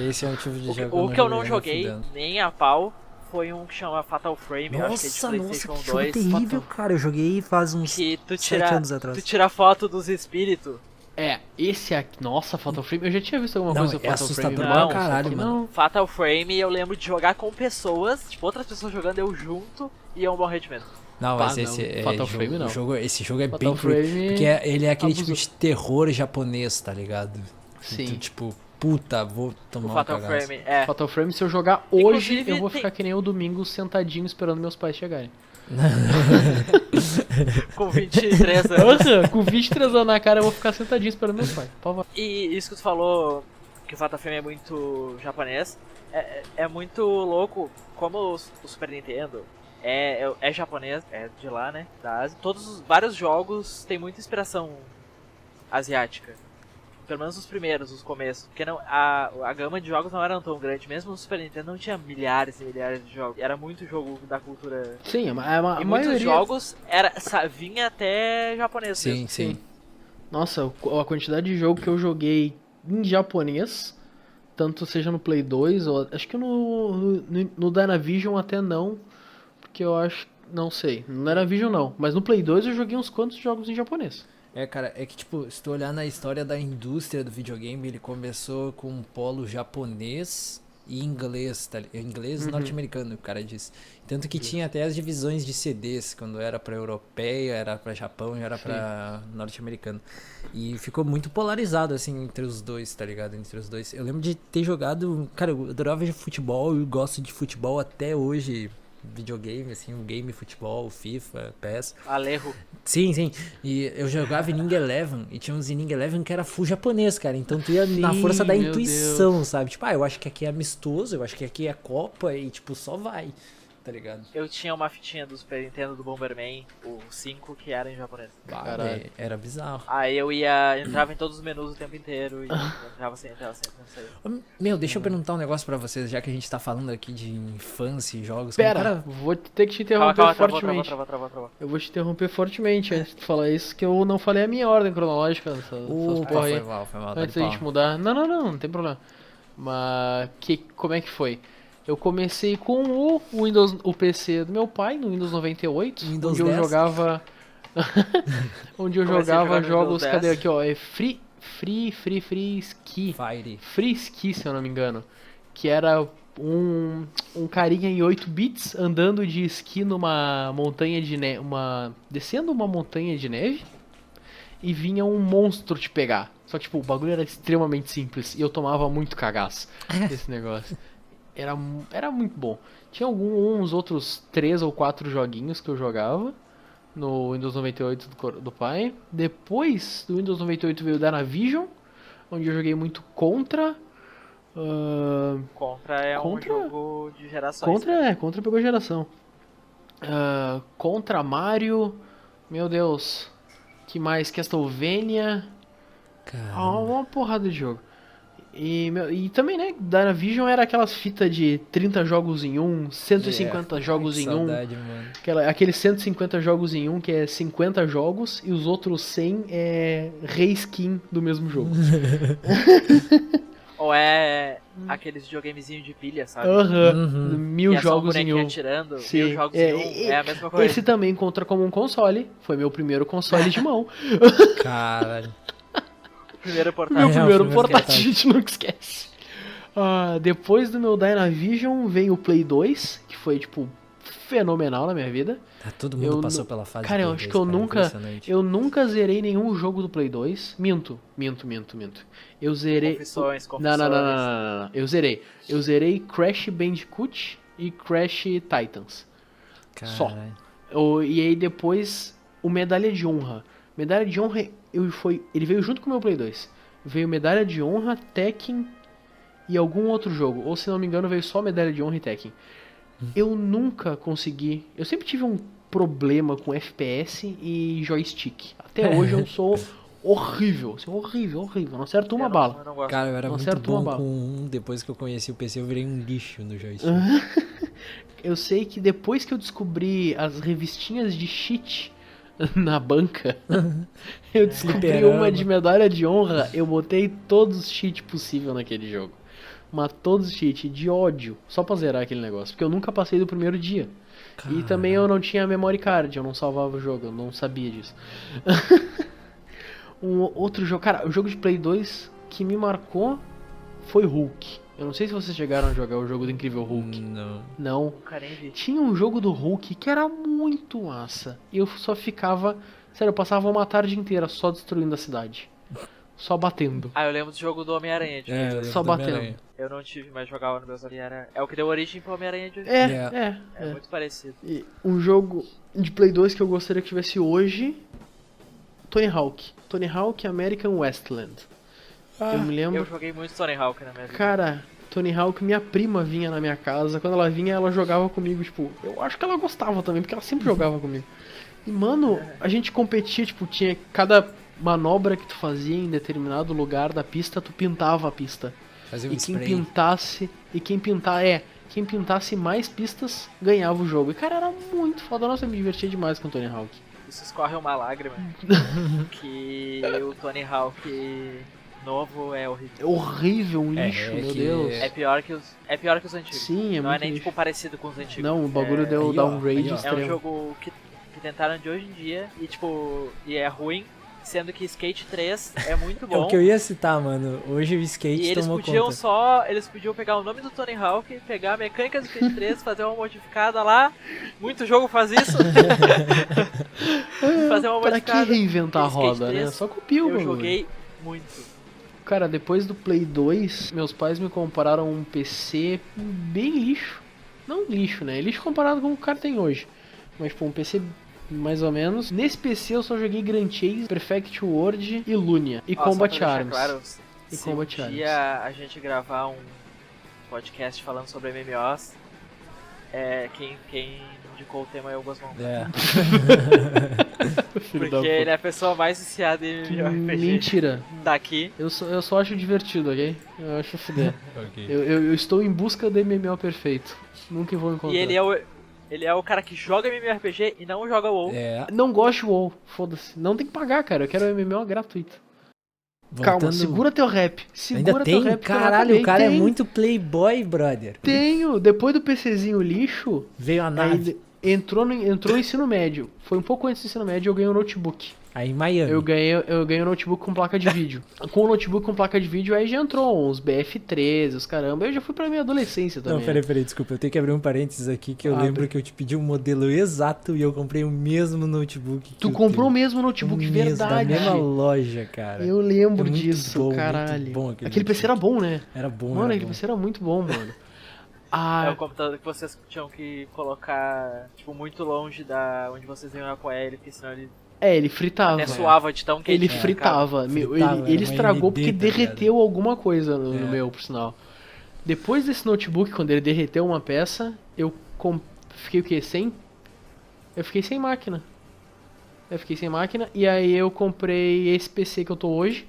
Esse é o tipo de jogo O que eu não joguei joguei nem a pau foi um que chama Fatal Frame, eu acho que é de PlayStation 2. terrível, cara. Eu joguei faz uns Que tu 7 anos atrás. tu tira foto dos espíritos. Esse aqui... Nossa, Fatal Frame, eu já tinha visto alguma Não, coisa do é Fatal Frame. assustador pra mas caralho, esse aqui mano. não. Fatal Frame eu lembro de jogar com pessoas, tipo, outras pessoas jogando eu junto e eu morrer de medo. Não, Pá, mas não. esse Fatal Frame, não. esse jogo é Fatal bem creepy, Frame porque ele é aquele abusou. tipo de terror japonês, tá ligado? Sim. Então, tipo, puta, vou tomar O uma Fatal cagaça. Frame, Fatal Frame, se eu jogar hoje, Inclusive, eu vou tem- ficar que nem o domingo sentadinho esperando meus pais chegarem. com 23 anos. Com 23 anos na cara, eu vou ficar sentadinho esperando meus pais. Por favor. E isso que tu falou, que o Fatal Frame é muito japonês, é muito louco como o Super Nintendo é japonês, é de lá, né, da Ásia. Vários jogos têm muita inspiração asiática. Pelo menos os primeiros, os começos. Porque a gama de jogos não era tão grande. Mesmo no Super Nintendo não tinha milhares e milhares de jogos. Era muito jogo da cultura. Sim, E a muitos maioria... jogos vinha até japonês Sim, mesmo. sim. Nossa, a quantidade de jogo que eu joguei em japonês, tanto seja no Play 2, ou acho que no Dynavision até não, porque eu acho, não sei, no Dynavision não, mas no Play 2 eu joguei uns quantos jogos em japonês. Cara, é que tipo, se tu olhar na história da indústria do videogame, ele começou com um polo japonês e inglês, inglês norte-americano, o cara disse. Tanto que tinha até as divisões de CDs, quando era pra europeia, era pra Japão e era pra norte-americano. E ficou muito polarizado, assim, entre os dois, tá ligado? Entre os dois. Eu lembro de ter jogado... Cara, eu adorava futebol e gosto de futebol até hoje. Videogame, assim, um game, futebol, FIFA, PES. Alejo. Sim, sim. E eu jogava Inning Eleven e tinha uns Inning Eleven que era full japonês, cara. Então tu ia na Sim, força da meu intuição, sabe? Tipo, eu acho que aqui é amistoso, eu acho que aqui é Copa e, tipo, só vai, tá ligado? Eu tinha uma fitinha do Super Nintendo do Bomberman, o 5, que era em japonês. Caralho. Era bizarro. Aí eu entrava em todos os menus o tempo inteiro e entrava sem, não sei. Meu, deixa eu perguntar um negócio pra vocês, já que a gente tá falando aqui de infância e jogos. Pera, Cara, vou ter que te interromper Calma, fortemente. travou. Eu vou te interromper fortemente antes de falar isso, que eu não falei a minha ordem cronológica dessas porra aí. foi mal, tá Antes de da gente pau. mudar. Não tem problema. Mas como é que foi? Eu comecei com o Windows, o PC do meu pai, no Windows 98, Windows onde 10? eu jogava onde eu Comecei a jogava jogar no jogos, Windows cadê 10? aqui, ó, é Free Ski. Fire. Free Ski, se eu não me engano, que era um carinha em 8 bits andando de esqui numa montanha de neve, descendo uma montanha de neve, e vinha um monstro te pegar. Só que, tipo, o bagulho era extremamente simples e eu tomava muito cagaço desse negócio. Era muito bom. Tinha uns outros 3 ou 4 joguinhos que eu jogava no Windows 98 do pai. Depois do Windows 98 veio o Dynavision, onde eu joguei muito Contra. Contra é Contra? um jogo de gerações. Contra pegou geração. Contra Mario. Meu Deus. Que mais? Castlevania. Cara, Uma porrada de jogo. E também, né, Dynavision era aquelas fitas de 30 jogos em um, 150 jogos Que em saudade, mano. aqueles 150 jogos em um, que é 50 jogos, e os outros 100 é reskin do mesmo jogo. Ou é aqueles videogamezinhos de pilha, sabe? Aham, Uhum. 1000 Que é só um jogos em bonequinho um. atirando, Sim, 1000 jogos em um, é a mesma coisa. Esse também conta como um console, foi meu primeiro console de mão. Caralho. Primeiro Meu portátil. É, o primeiro primeiro portátil, a portátil. gente nunca esquece. Depois do meu Dynavision veio o Play 2, que foi, tipo, fenomenal na minha vida. Todo mundo passou pela fase Cara, eu do acho Play que eu 2, cara, nunca. impressionante. Eu nunca zerei nenhum jogo do Play 2. Minto. Eu zerei. Confissões. Não. Eu zerei. Eu zerei Crash Bandicoot e Crash Titans. Só. Caralho. E aí depois o Medalha de Honra. Medalha de Honra ele veio junto com o meu Play 2. Veio Medalha de Honra, Tekken e algum outro jogo. Ou se não me engano veio só Medalha de Honra e Tekken. Eu nunca consegui. Eu sempre tive um problema com FPS e joystick. Até hoje eu sou horrível. Assim, horrível. Não acerto uma bala. Eu não gosto. Cara, eu era Não muito acerto uma bom bala. com um, depois que eu conheci o PC eu virei um lixo no joystick. Eu sei que depois que eu descobri as revistinhas de cheat na banca, eu descobri Fliperama. uma de Medalha de Honra, eu botei todos os cheats possível naquele jogo. Mas todos os cheats de ódio, só pra zerar aquele negócio, porque eu nunca passei do primeiro dia. E também eu não tinha memory card, eu não salvava o jogo, eu não sabia disso. Outro jogo, cara, o jogo de Play 2 que me marcou foi Hulk. Eu não sei se vocês chegaram a jogar o jogo do Incrível Hulk. Não. Não. Nunca nem vi. Tinha um jogo do Hulk que era muito massa. E eu só ficava. Sério, eu passava uma tarde inteira só destruindo a cidade. Só batendo. Eu lembro do jogo do Homem-Aranha. de É, eu Play 2. lembro Só do batendo. Homem-Aranha. Eu não tive, mas jogava no meus Homem-Aranha. É o que deu origem pro Homem-Aranha de hoje. É. Muito parecido. E um jogo de Play 2 que eu gostaria que tivesse hoje. Tony Hawk American Westland. Eu me lembro. Eu joguei muito Tony Hawk na minha vida. Cara, Tony Hawk, minha prima vinha na minha casa. Quando ela vinha, ela jogava comigo. Tipo, eu acho que ela gostava também, porque ela sempre jogava comigo. E, mano, a gente competia, tipo, tinha cada manobra que tu fazia em determinado lugar da pista, tu pintava a pista. Fazia um E quem spray. quem pintasse mais pistas ganhava o jogo. E, cara, era muito foda. Nossa, eu me divertia demais com Tony Hawk. Isso escorre uma lágrima. Que o Tony Hawk novo é horrível. É horrível, um lixo, meu que- Deus. É pior que os antigos. Sim, é Não muito é nem lixo. tipo parecido com os antigos. Não, o bagulho deu aí, ó, downgrade aí, ó. É um extremo. jogo que tentaram de hoje em dia e tipo, e é ruim, sendo que Skate 3 é muito É bom. o que eu ia citar, mano. Hoje o E skate eles tomou podiam conta. eles podiam pegar o nome do Tony Hawk, pegar a mecânica do Skate 3, fazer uma modificada lá. Muito jogo faz isso. Fazer uma Pra que modificada. reinventar a Skate roda, 3, né? Só copia o Eu bagulho. joguei muito. Cara, depois do Play 2, meus pais me compraram um PC bem lixo. Não lixo, né? Lixo comparado com o que o cara tem hoje. Mas, tipo, um PC mais ou menos. Nesse PC eu só joguei Grand Chase, Perfect World e Lunia. E Ó, Combat só pra deixar Arms. Claro, E se Combat um dia a gente gravar um podcast falando sobre MMOs, quem indicou o tema é o Gosmão. É. Filho da Porque puta. ele é a pessoa mais viciada em MMORPG Mentira. daqui. Eu só acho divertido, ok? Eu acho foder. Ok. Eu estou em busca do MMO perfeito. Nunca vou encontrar. E ele é o cara que joga MMORPG e não joga WoW. É. Não gosto de WoW, foda-se. Não tem que pagar, cara. Eu quero MMO gratuito. Calma, Voltando- segura teu rap. Segura Ainda teu tem? rap. que eu não Caralho, acabei. o cara é Tem. muito playboy, brother. Tenho. Depois do PCzinho lixo, Veio a aí nave. entrou no ensino médio. Foi um pouco antes do ensino médio, eu ganhei um notebook. Aí em Miami. Eu ganhei um notebook com placa de vídeo. Com o notebook com placa de vídeo, aí já entrou uns BF13, os caramba. Eu já fui pra minha adolescência também. Não, peraí, desculpa. Eu tenho que abrir um parênteses aqui que eu Abre. lembro que eu te pedi um modelo exato e eu comprei o mesmo notebook. Tu que comprou o teu. mesmo notebook, O mesmo, verdade. Da mesma loja, cara. Eu lembro É muito disso, bom, muito caralho. bom aquele aquele PC era bom, né? Era bom, Mano, era aquele bom. PC era muito bom, mano. É Ah, o computador que vocês tinham que colocar, tipo, muito longe da onde vocês iam apoiar ele, porque senão ele ele fritava. até suava de tão quente. Ele que ficava. fritava. Meu, Fritava, ele era uma estragou ND, porque tá ligado? derreteu alguma coisa no É. meu, por sinal. Depois desse notebook, quando ele derreteu uma peça, eu fiquei o quê? Eu fiquei sem máquina. E aí eu comprei esse PC que eu tô hoje.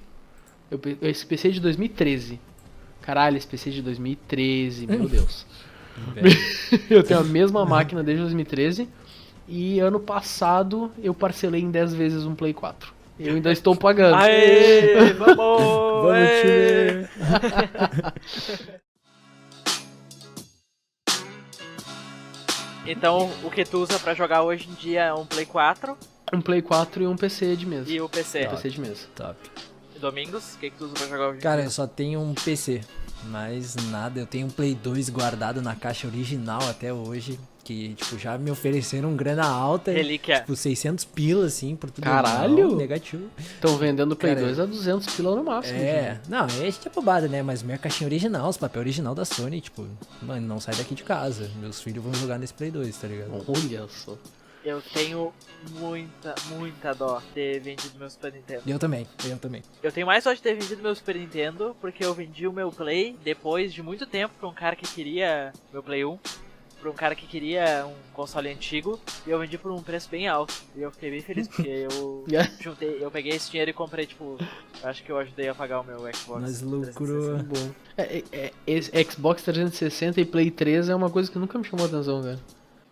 Esse PC é de 2013. Caralho, esse PC é de 2013, meu Deus. Velho. Eu tenho a mesma máquina desde 2013 e ano passado eu parcelei em 10 vezes um Play 4. Eu ainda estou pagando. Aê, vamos! Vamos, Aê! time! Então, o que tu usa pra jogar hoje em dia é um Play 4 Um Play 4 e um PC de mesa. e o PC. PC de mesa. Top. Domingos, o que tu usa pra jogar hoje em Cara, dia? eu só tenho um PC, mais nada. Eu tenho um Play 2 guardado na caixa original até hoje, que, tipo, já me ofereceram grana alta. Relíquia. Tipo, 600 pila, assim, por tudo. Caralho! Não, negativo. Estão vendendo o Play Cara, 2 a 200 pila no máximo. É, não, a gente é bobada, né? Mas minha caixinha original, os papel original da Sony, tipo, mano, não sai daqui de casa. Meus filhos vão jogar nesse Play 2, tá ligado? Olha só. Eu tenho muita dó de ter vendido meu Super Nintendo. Eu também, eu também. Eu tenho mais dó de ter vendido meu Super Nintendo porque eu vendi o meu Play depois de muito tempo pra um cara que queria meu Play 1. Pra um cara que queria um console antigo. E eu vendi por um preço bem alto. E eu fiquei bem feliz porque eu peguei esse dinheiro e comprei, tipo... Acho que eu ajudei a pagar o meu Xbox. Mas lucro. 360. Bom. Esse Xbox 360 e Play 3 é uma coisa que nunca me chamou a atenção, velho.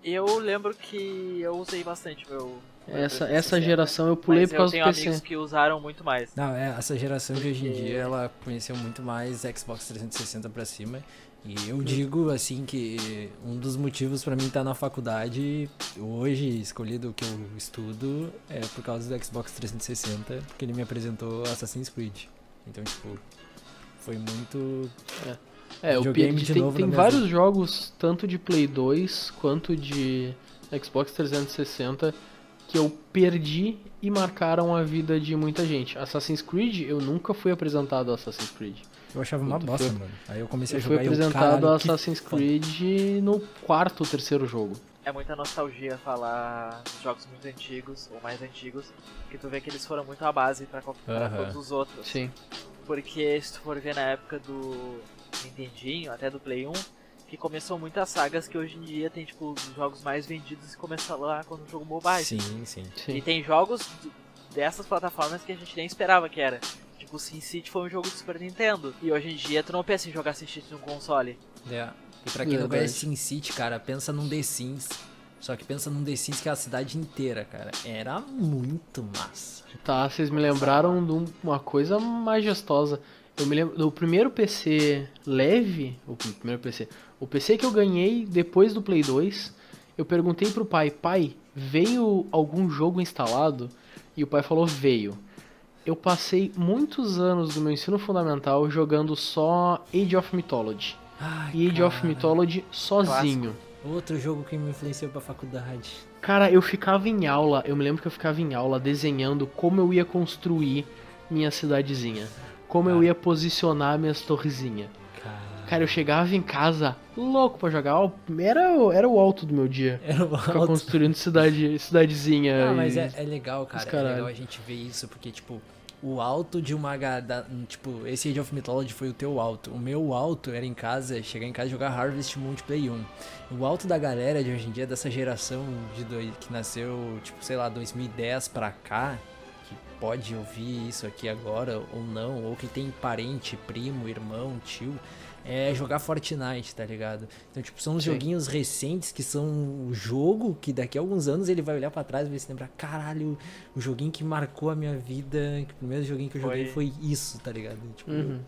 Eu lembro que eu usei bastante meu Essa 360, geração eu pulei mas por causa eu do tenho amigos PC. que usaram muito mais. Não, essa geração de hoje em dia, ela conheceu muito mais Xbox 360 pra cima. E eu digo, assim, que um dos motivos pra mim estar na faculdade hoje, escolhido o que eu estudo, é por causa do Xbox 360, porque ele me apresentou Assassin's Creed. Então, tipo, foi muito... O videogame de novo tem na minha vários vida. jogos, tanto de Play 2 quanto de Xbox 360, que eu perdi e marcaram a vida de muita gente. Assassin's Creed, eu nunca fui apresentado a Assassin's Creed. Eu achava uma Tu bosta, foi- mano. Aí eu comecei a Eu fui jogar e eu, apresentado a caralho, que Assassin's foda. Creed no quarto ou terceiro jogo. É muita nostalgia falar dos jogos muito antigos, ou mais antigos, que tu vê que eles foram muito a base pra Aham. todos os outros. Sim. Porque se tu for ver na época do Nintendinho, até do Play 1, que começou muitas sagas que hoje em dia tem tipo os jogos mais vendidos e começam lá quando o jogo mobile. Sim, sim. Sim. E tem jogos dessas plataformas que a gente nem esperava que era. Tipo, SimCity foi um jogo do Super Nintendo. E hoje em dia tu não pensa em jogar SimCity num console. É. E pra quem não Verdade. conhece SimCity, cara, pensa num The Sims. Só que pensa num The Sims que é a cidade inteira, cara. Era muito massa. Tá, vocês me lembraram de uma coisa majestosa. Eu me lembro do primeiro PC leve, o PC que eu ganhei depois do Play 2, eu perguntei pro pai, veio algum jogo instalado? E o pai falou, veio. Eu passei muitos anos do meu ensino fundamental jogando só Age of Mythology. Ai, E Age of cara. Mythology sozinho. Outro jogo que me influenciou pra faculdade. Cara, eu ficava em aula, eu me lembro que eu ficava em aula desenhando como eu ia construir minha cidadezinha. Como eu ia posicionar minhas torrezinhas. Cara, eu chegava em casa louco pra jogar. Era o alto do meu dia. Era o Ficar alto. construindo cidadezinha. Ah, mas e- é legal, cara. É caralho. legal a gente ver isso, porque, tipo, o alto de uma... Tipo, esse Age of Mythology foi o teu alto. O meu alto era em casa, chegar em casa e jogar Harvest Moon de Play 1. O alto da galera de hoje em dia, dessa geração que nasceu, tipo, sei lá, 2010 pra cá, que pode ouvir isso aqui agora ou não, ou que tem parente, primo, irmão, tio... É jogar Fortnite, tá ligado? Então, tipo, são os Sim. joguinhos recentes que são o jogo que daqui a alguns anos ele vai olhar pra trás e vai se lembrar, caralho, o joguinho que marcou a minha vida, que o primeiro joguinho que eu joguei foi isso, tá ligado? Tipo, Uhum.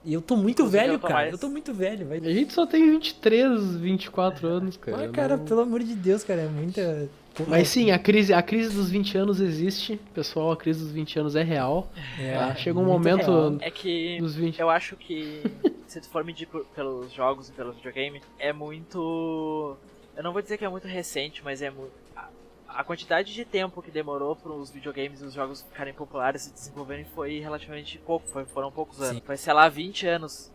e eu tô muito Inclusive, velho, eu tô cara. mais- Eu tô muito velho, vai. A gente só tem 23, 24 anos, cara. Mas, cara, Não- pelo amor de Deus, cara, é muita... Mas sim, a crise dos 20 anos existe. Pessoal, a crise dos 20 anos é real. Tá? Chega um muito momento real. É que dos 20. eu acho que se tu for medir pelos jogos e pelos videogames, é muito... Eu não vou dizer que é muito recente, mas é muito... A quantidade de tempo que demorou para os videogames e os jogos ficarem populares e se desenvolverem foi relativamente pouco, foram poucos anos. Sim. Foi, sei lá, 20 anos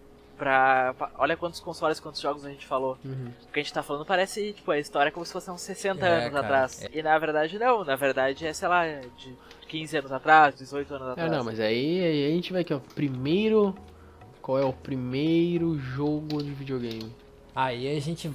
olha quantos consoles, quantos jogos a gente falou. Uhum. O que a gente tá falando parece, tipo, a história é como se fosse uns 60 É, anos cara, atrás. é. E na verdade não, na verdade é, sei lá, de 15 anos atrás, 18 anos É, atrás. não, mas aí a gente vai aqui, ó. Primeiro. Qual é o primeiro jogo de videogame? Aí a gente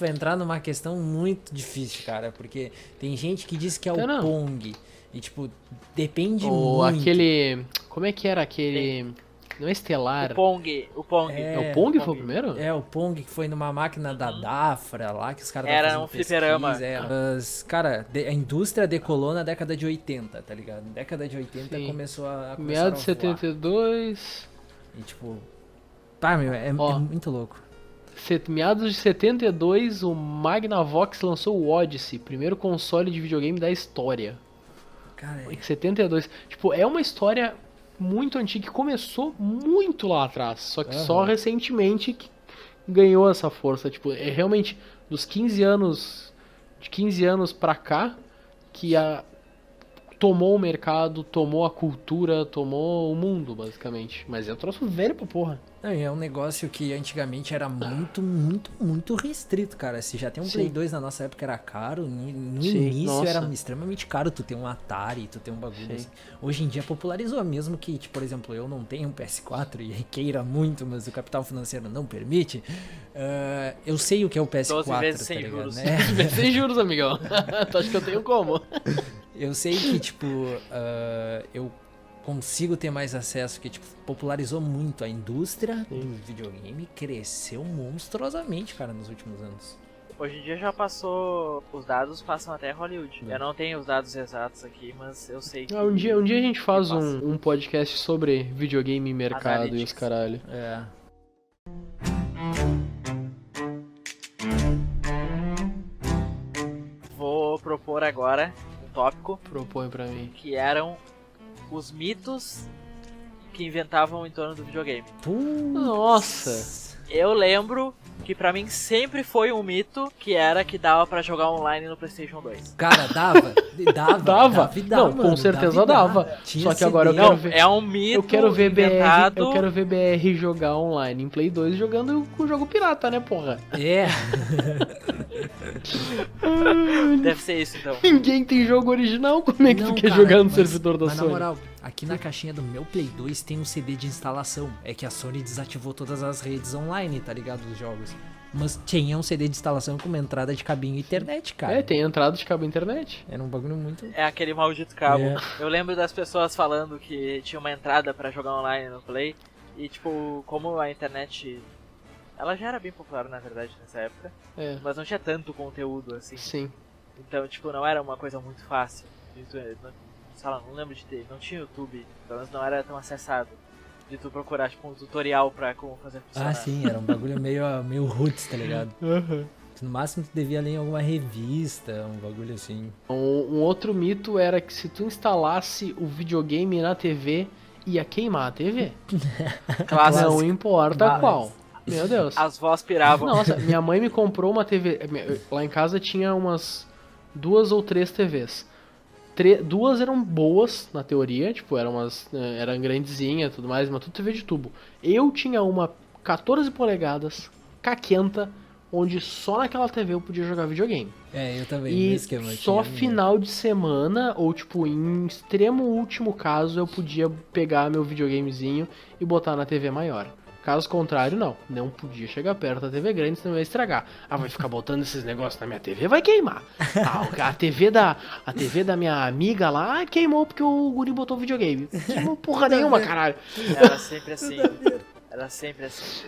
vai entrar numa questão muito difícil, cara, porque tem gente que diz que é o Não. Pong. E, tipo, depende Ou muito. aquele. Como é que era aquele. Não é Estelar. O Pong. É o Pong foi o primeiro? É, o Pong que foi numa máquina da Dafra lá, que os caras Era fazendo um fliperama. Mas, cara, a indústria decolou na década de 80, tá ligado? Na década de 80 Sim. começou a Meados de a voar. 72. E tipo... Pá, meu, é muito louco. Meados de 72, o Magnavox lançou o Odyssey, primeiro console de videogame da história. Cara, Em 72. Tipo, é uma história muito antiga que começou muito lá atrás. Só que só recentemente que ganhou essa força. Tipo, é realmente dos 15 anos. De 15 anos pra cá que tomou o mercado, tomou a cultura, tomou o mundo, basicamente. Mas é um troço velho pra porra. não, e é um negócio que antigamente era muito, muito, muito restrito, cara. Se já tem um Sim. Play 2 na nossa época era caro, no Sim, início nossa. era extremamente caro tu ter um Atari, tu ter um bagulho Sim. assim. Hoje em dia popularizou, mesmo que, tipo, por exemplo, eu não tenho um PS4 e queira muito, mas o capital financeiro não permite. Eu sei o que é o PS4, 12 vezes tá sem ligado? juros. Né? Sem juros, amigão. Tu acha que eu tenho como? Eu sei que, tipo, eu consigo ter mais acesso, que, tipo, popularizou muito a indústria do videogame, cresceu monstruosamente, cara, nos últimos anos. Hoje em dia já passou. Os dados passam até Hollywood. Eu não tenho os dados exatos aqui, mas eu sei que. Um dia a gente faz passa. um podcast sobre videogame e mercado e os Analytics. caralho. É. Vou propor agora um tópico Propõe pra mim. que eram os mitos que inventavam em torno do videogame. Nossa! Eu lembro que pra mim sempre foi um mito que era que dava pra jogar online no PlayStation 2. Cara, dava? Dava? e Não, com mano, certeza dava. dava. Tinha Só que agora eu CD. quero Não, ver. é um mito Eu quero ver inventado. BR, eu quero ver BR jogar online em Play 2 jogando com o jogo pirata, né, porra? É, Deve ser isso então. Ninguém tem jogo original, como é que não, tu quer cara, jogar no mas- servidor da mas Sony? na moral, aqui na caixinha do meu Play 2 tem um CD de instalação. É que a Sony desativou todas as redes online, tá ligado? Dos jogos. Mas tinha um CD de instalação com uma entrada de cabinho internet, cara. É, tem entrada de cabo internet. Era um bagulho muito... É aquele maldito cabo. É. Eu lembro das pessoas falando que tinha uma entrada pra jogar online no Play. E tipo, como a internet. Ela já era bem popular na verdade nessa época. É, Mas não tinha tanto conteúdo assim. sim. Então, tipo, não era uma coisa muito fácil. Sei lá, não lembro de ter. Não tinha YouTube. Pelo menos não era tão acessado. De tu procurar, tipo, um tutorial pra como fazer funcionar. Ah, sim, era um bagulho meio roots, tá ligado? No máximo tu devia ler em alguma revista, um bagulho assim. Um outro mito era que se tu instalasse o videogame na TV, ia queimar a TV. Clássico. Não importa Mas- qual. Meu Deus. As vozes piravam. Nossa, minha mãe me comprou uma TV. Lá em casa tinha umas 2 ou 3 TVs. 2 eram boas, na teoria, tipo, eram grandezinha e tudo mais, mas tudo TV de tubo. Eu tinha uma 14 polegadas, caquenta, onde só naquela TV eu podia jogar videogame. É, eu também, E no esquema. eu só tinha a minha. final de semana, ou tipo, em extremo último caso, eu podia pegar meu videogamezinho e botar na TV maior. Caso contrário, não podia chegar perto da TV grande, senão ia estragar. Ah, vai ficar botando esses negócios na minha TV, vai queimar. Ah, a TV da minha amiga lá queimou porque o guri botou videogame. Queimou porra nenhuma, caralho. Era sempre assim. Era sempre assim.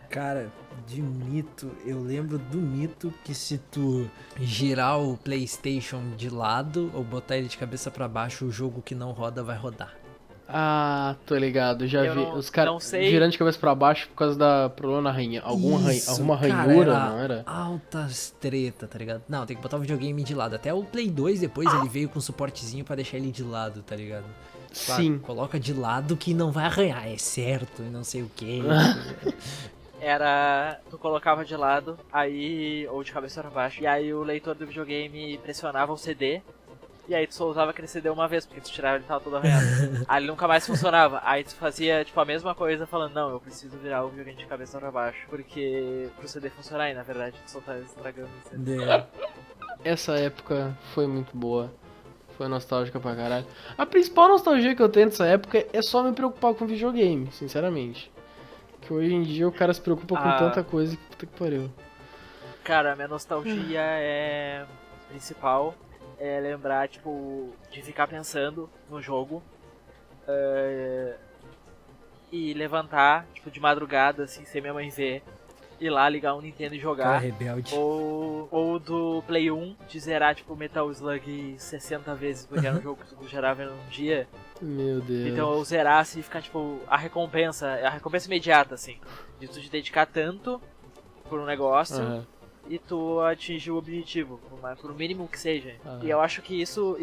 Cara, de mito, eu lembro do mito que se tu girar o PlayStation de lado ou botar ele de cabeça pra baixo, o jogo que não roda vai rodar. Ah, tô ligado, já Eu vi. não- Os não caras sei. virando de cabeça pra baixo por causa da problema na rainha. Isso, Alguma cara, ranhura, não era? Altas treta, tá ligado? Não, tem que botar o videogame de lado. Até o Play 2 depois ele veio com suportezinho pra deixar ele de lado, tá ligado? Claro, Sim. coloca de lado que não vai arranhar, é certo, e não sei o que. Era. Tu colocava de lado, aí. Ou de cabeça pra baixo. E aí o leitor do videogame pressionava o CD. E aí tu só usava aquele CD uma vez, porque tu tirava ele tava todo arranhado. Aí ele nunca mais funcionava. Aí tu fazia tipo a mesma coisa falando, não, eu preciso virar o videogame de cabeça pra baixo. Porque pro CD funcionar, e na verdade tu só tá estragando o CD. Essa época foi muito boa. Foi nostálgica pra caralho. A principal nostalgia que eu tenho dessa época é só me preocupar com videogame, sinceramente. Que hoje em dia o cara se preocupa com Ah. tanta coisa que puta que pariu. Cara, a minha nostalgia é. Principal é lembrar, tipo, de ficar pensando no jogo. e levantar, tipo, de madrugada, assim, sem minha mãe ver. Ir lá, ligar um Nintendo e Cara jogar. rebelde. Ou do Play 1, de zerar, tipo, Metal Slug 60 vezes, porque era um jogo que tu gerava em um dia. Meu Deus. Então eu zerasse e ficar, tipo, a recompensa imediata, assim. De tu te dedicar tanto por um negócio Aham. e tu atingir o objetivo, por mínimo que seja. Aham. E eu acho que isso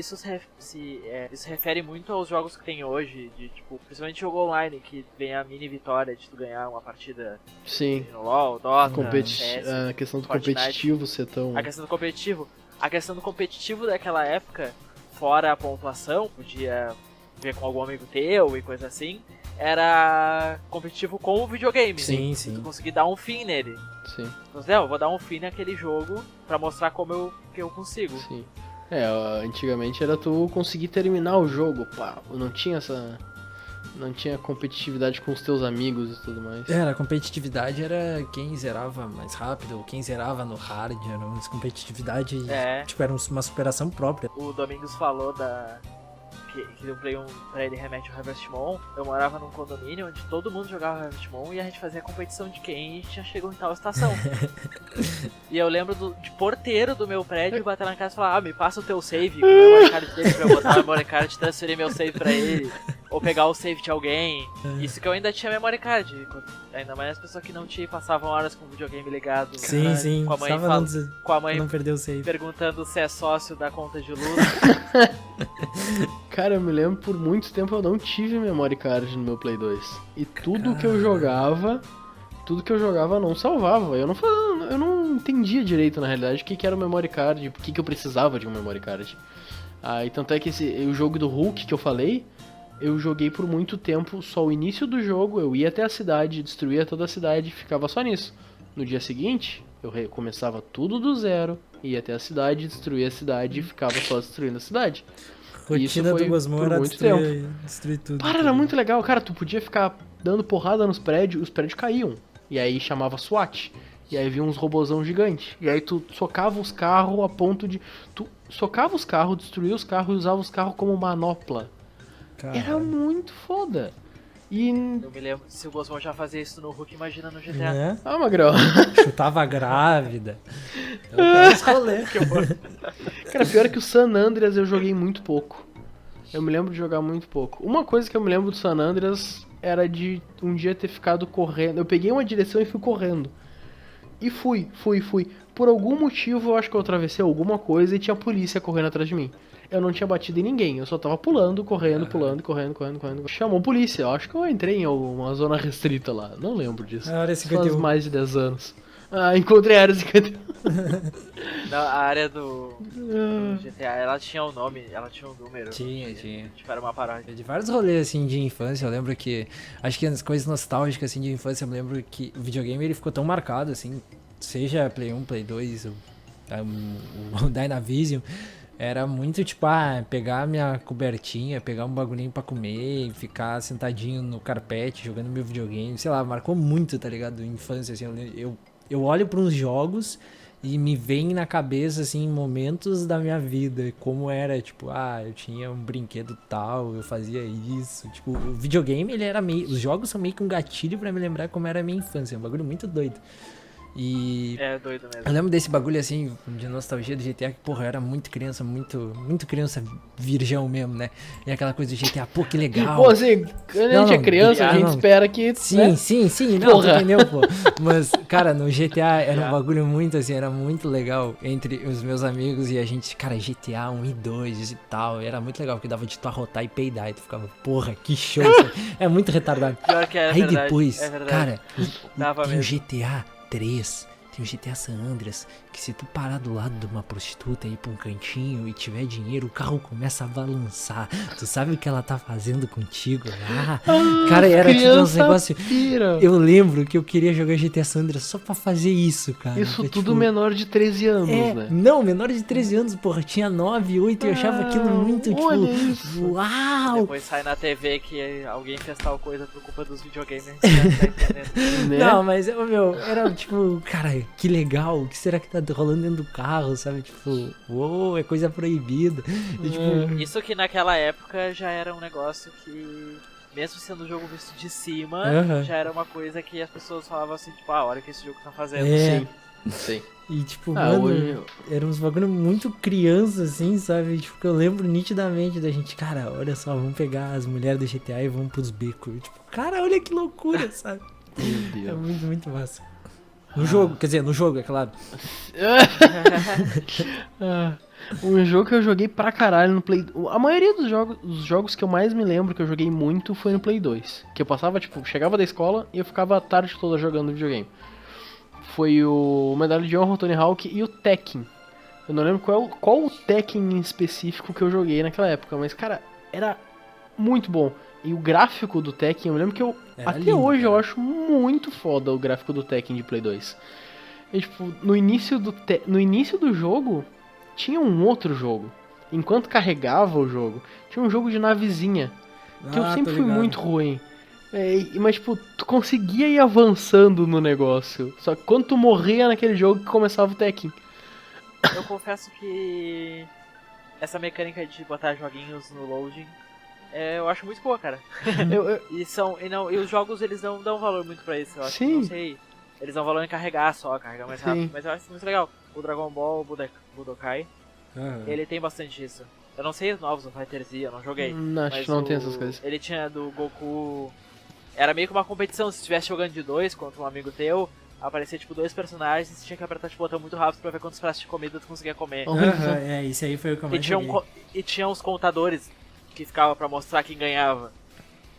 se refere muito aos jogos que tem hoje, de, tipo, principalmente jogo online, que vem a mini vitória de tu ganhar uma partida Sim. no LoL, Dota, CS, A questão do Fortnite. competitivo ser tão. A questão do competitivo daquela época, fora a pontuação, podia ver com algum amigo teu e coisa assim, era competitivo com o videogame. Sim, Tu sim. conseguir dar um fim nele. Sim, Então, eu vou dar um fim naquele jogo pra mostrar que eu consigo. sim. Antigamente era tu conseguir terminar o jogo, pá. Não tinha competitividade com os teus amigos e tudo mais. Era, a competitividade era quem zerava mais rápido, ou quem zerava no hard, era uma competitividade, tipo, era uma superação própria. O Domingos falou que no Play 1 pra ele remete ao Harvest Moon. Eu morava num condomínio onde todo mundo jogava Harvest Moon e a gente fazia competição de quem já chegou em tal estação. E eu lembro de porteiro do meu prédio bater na casa e falar: me passa o teu save com o memory card dele pra eu botar o memory card, transferir meu save pra ele, ou pegar o save de alguém. Isso que eu ainda tinha memory card, ainda mais as pessoas que não tinham, passavam horas com o videogame ligado. Sim, sim. Com a mãe, Estava com a mãe não perdeu o save. perguntando se é sócio da conta de luz. Cara, eu me lembro, por muito tempo eu não tive memory card no meu Play 2. E tudo que eu jogava não salvava. Eu não entendia direito, na realidade, o que era o memory card, por que eu precisava de um memory card. E tanto é que o jogo do Hulk que eu falei, eu joguei por muito tempo só o início do jogo, eu ia até a cidade, destruía toda a cidade e ficava só nisso. No dia seguinte, eu recomeçava tudo do zero, ia até a cidade, destruía a cidade e ficava só destruindo a cidade. Rotina do Gosmão era destruir tudo. Era muito legal, cara, tu podia ficar dando porrada nos prédios, os prédios caíam. E aí chamava SWAT. E aí vinha uns robozão gigante. E aí tu socava os carros a ponto de... Tu socava os carros, destruía os carros e usava os carros como manopla. Caralho. Era muito foda. E... Eu me lembro, se o Gosmão já fazia isso no Hulk, imagina no GTA. Né? Magrão. Chutava grávida. Esse rolê. Cara, pior é que o San Andreas eu joguei muito pouco. Eu me lembro de jogar muito pouco. Uma coisa que eu me lembro do San Andreas era de um dia ter ficado correndo. Eu peguei uma direção e fui correndo. E fui. Por algum motivo eu acho que eu atravessei alguma coisa e tinha a polícia correndo atrás de mim. Eu não tinha batido em ninguém, eu só tava correndo. Chamou a polícia, eu acho que eu entrei em uma zona restrita lá, não lembro disso. A área 51. Faz mais de 10 anos. Encontrei a área 51. Não, a área do GTA, ela tinha um nome, ela tinha um número. Tinha. Tipo, era uma paródia. De vários rolês, assim, de infância, eu lembro que... Acho que as coisas nostálgicas, assim, de infância, eu me lembro que o videogame, ele ficou tão marcado, assim, seja Play 1, Play 2, o Dynavision, era muito, tipo, pegar minha cobertinha, pegar um bagulhinho pra comer, ficar sentadinho no carpete, jogando meu videogame, sei lá, marcou muito, tá ligado? Infância, assim, eu olho pra uns jogos... E me vem na cabeça, assim, momentos da minha vida, como era, tipo, eu tinha um brinquedo tal, eu fazia isso. Tipo, o videogame, ele era meio... Os jogos são meio que um gatilho pra me lembrar como era a minha infância, é um bagulho muito doido. E... É doido mesmo. Eu lembro desse bagulho, assim, de nostalgia do GTA, que, porra, eu era muito criança virgão mesmo, né? E aquela coisa do GTA, pô, que legal. Pô, assim, quando a gente é criança, a gente espera que... Sim, né? sim, não, tu entendeu, pô. Mas, cara, no GTA era um bagulho muito, assim, era muito legal entre os meus amigos e a gente, cara, GTA 1 e 2 e tal, era muito legal, porque dava de tu arrotar e peidar, e tu ficava, porra, que show, sabe? É muito retardado. Pior que é Aí verdade, depois, é verdade. cara, Dava tem o mesmo. GTA 3, tem o GTA San Andreas, que se tu parar do lado de uma prostituta e ir pra um cantinho e tiver dinheiro, o carro começa a balançar. Tu sabe o que ela tá fazendo contigo lá? Cara, era tipo uns negócios... Eu lembro que eu queria jogar GTA San Andreas só pra fazer isso, cara. Isso Foi, tudo tipo, menor de 13 anos, né? Não, menor de 13 anos, porra. Tinha 9, 8 e eu achava aquilo muito, olha tipo... isso. Uau! Depois sai na TV que alguém fez tal coisa por culpa dos videogames, a gente já tá entendendo. Né? Não, mas, meu, era tipo, cara, que legal, o que será que tá rolando dentro do carro, sabe? Tipo, uou, é coisa proibida. E, tipo, Isso que naquela época já era um negócio que mesmo sendo um jogo visto de cima, Aham. já era uma coisa que as pessoas falavam assim, tipo, olha o que esse jogo tá fazendo. É. Sim. Sim. E tipo, Ah, mano, hoje- era uns bagulho muito criança, assim, sabe? Tipo, que eu lembro nitidamente da gente, cara, olha só, vamos pegar as mulheres do GTA e vamos pros becos. Tipo, cara, olha que loucura, sabe? Meu É Deus. muito, muito massa. No jogo, quer dizer, no jogo, é claro. Ah, um jogo que eu joguei pra caralho no Play. A maioria dos jogos que eu mais me lembro que eu joguei muito foi no Play 2. Que eu passava, tipo, chegava da escola e eu ficava a tarde toda jogando videogame. Foi o Medalha de Honra, o Tony Hawk e o Tekken. Eu não lembro qual o Tekken em específico que eu joguei naquela época, mas, cara, era muito bom. E o gráfico do Tekken, eu lembro que Era até lindo, hoje eu cara. acho muito foda o gráfico do Tekken de Play 2. E, tipo, no início do jogo, tinha um outro jogo. Enquanto carregava o jogo, tinha um jogo de navezinha, que eu Ah, sempre tô fui ligado. muito ruim. Mas, tipo, tu conseguia ir avançando no negócio. Só que quando tu morria naquele jogo que começava o Tekken. Eu confesso que essa mecânica de botar joguinhos no loading, eu acho muito boa, cara. Eu- E os jogos eles não dão valor muito pra isso, eu acho. Sim. Não sei. Eles dão valor em carregar só, carregar mais rápido. Sim. Mas eu acho muito legal. O Dragon Ball Budokai, Aham. ele tem bastante isso. Eu não sei os novos, o Fighter Z, eu não joguei. Acho mas que não tem essas coisas. Ele tinha do Goku. Era meio que uma competição, se estivesse jogando de dois contra um amigo teu, aparecia tipo dois personagens e você tinha que apertar tipo, o botão muito rápido pra ver quantos pratos de comida tu conseguia comer. Aham, esse aí foi o que eu E mais tinha, joguei. e tinha uns contadores que ficava pra mostrar quem ganhava.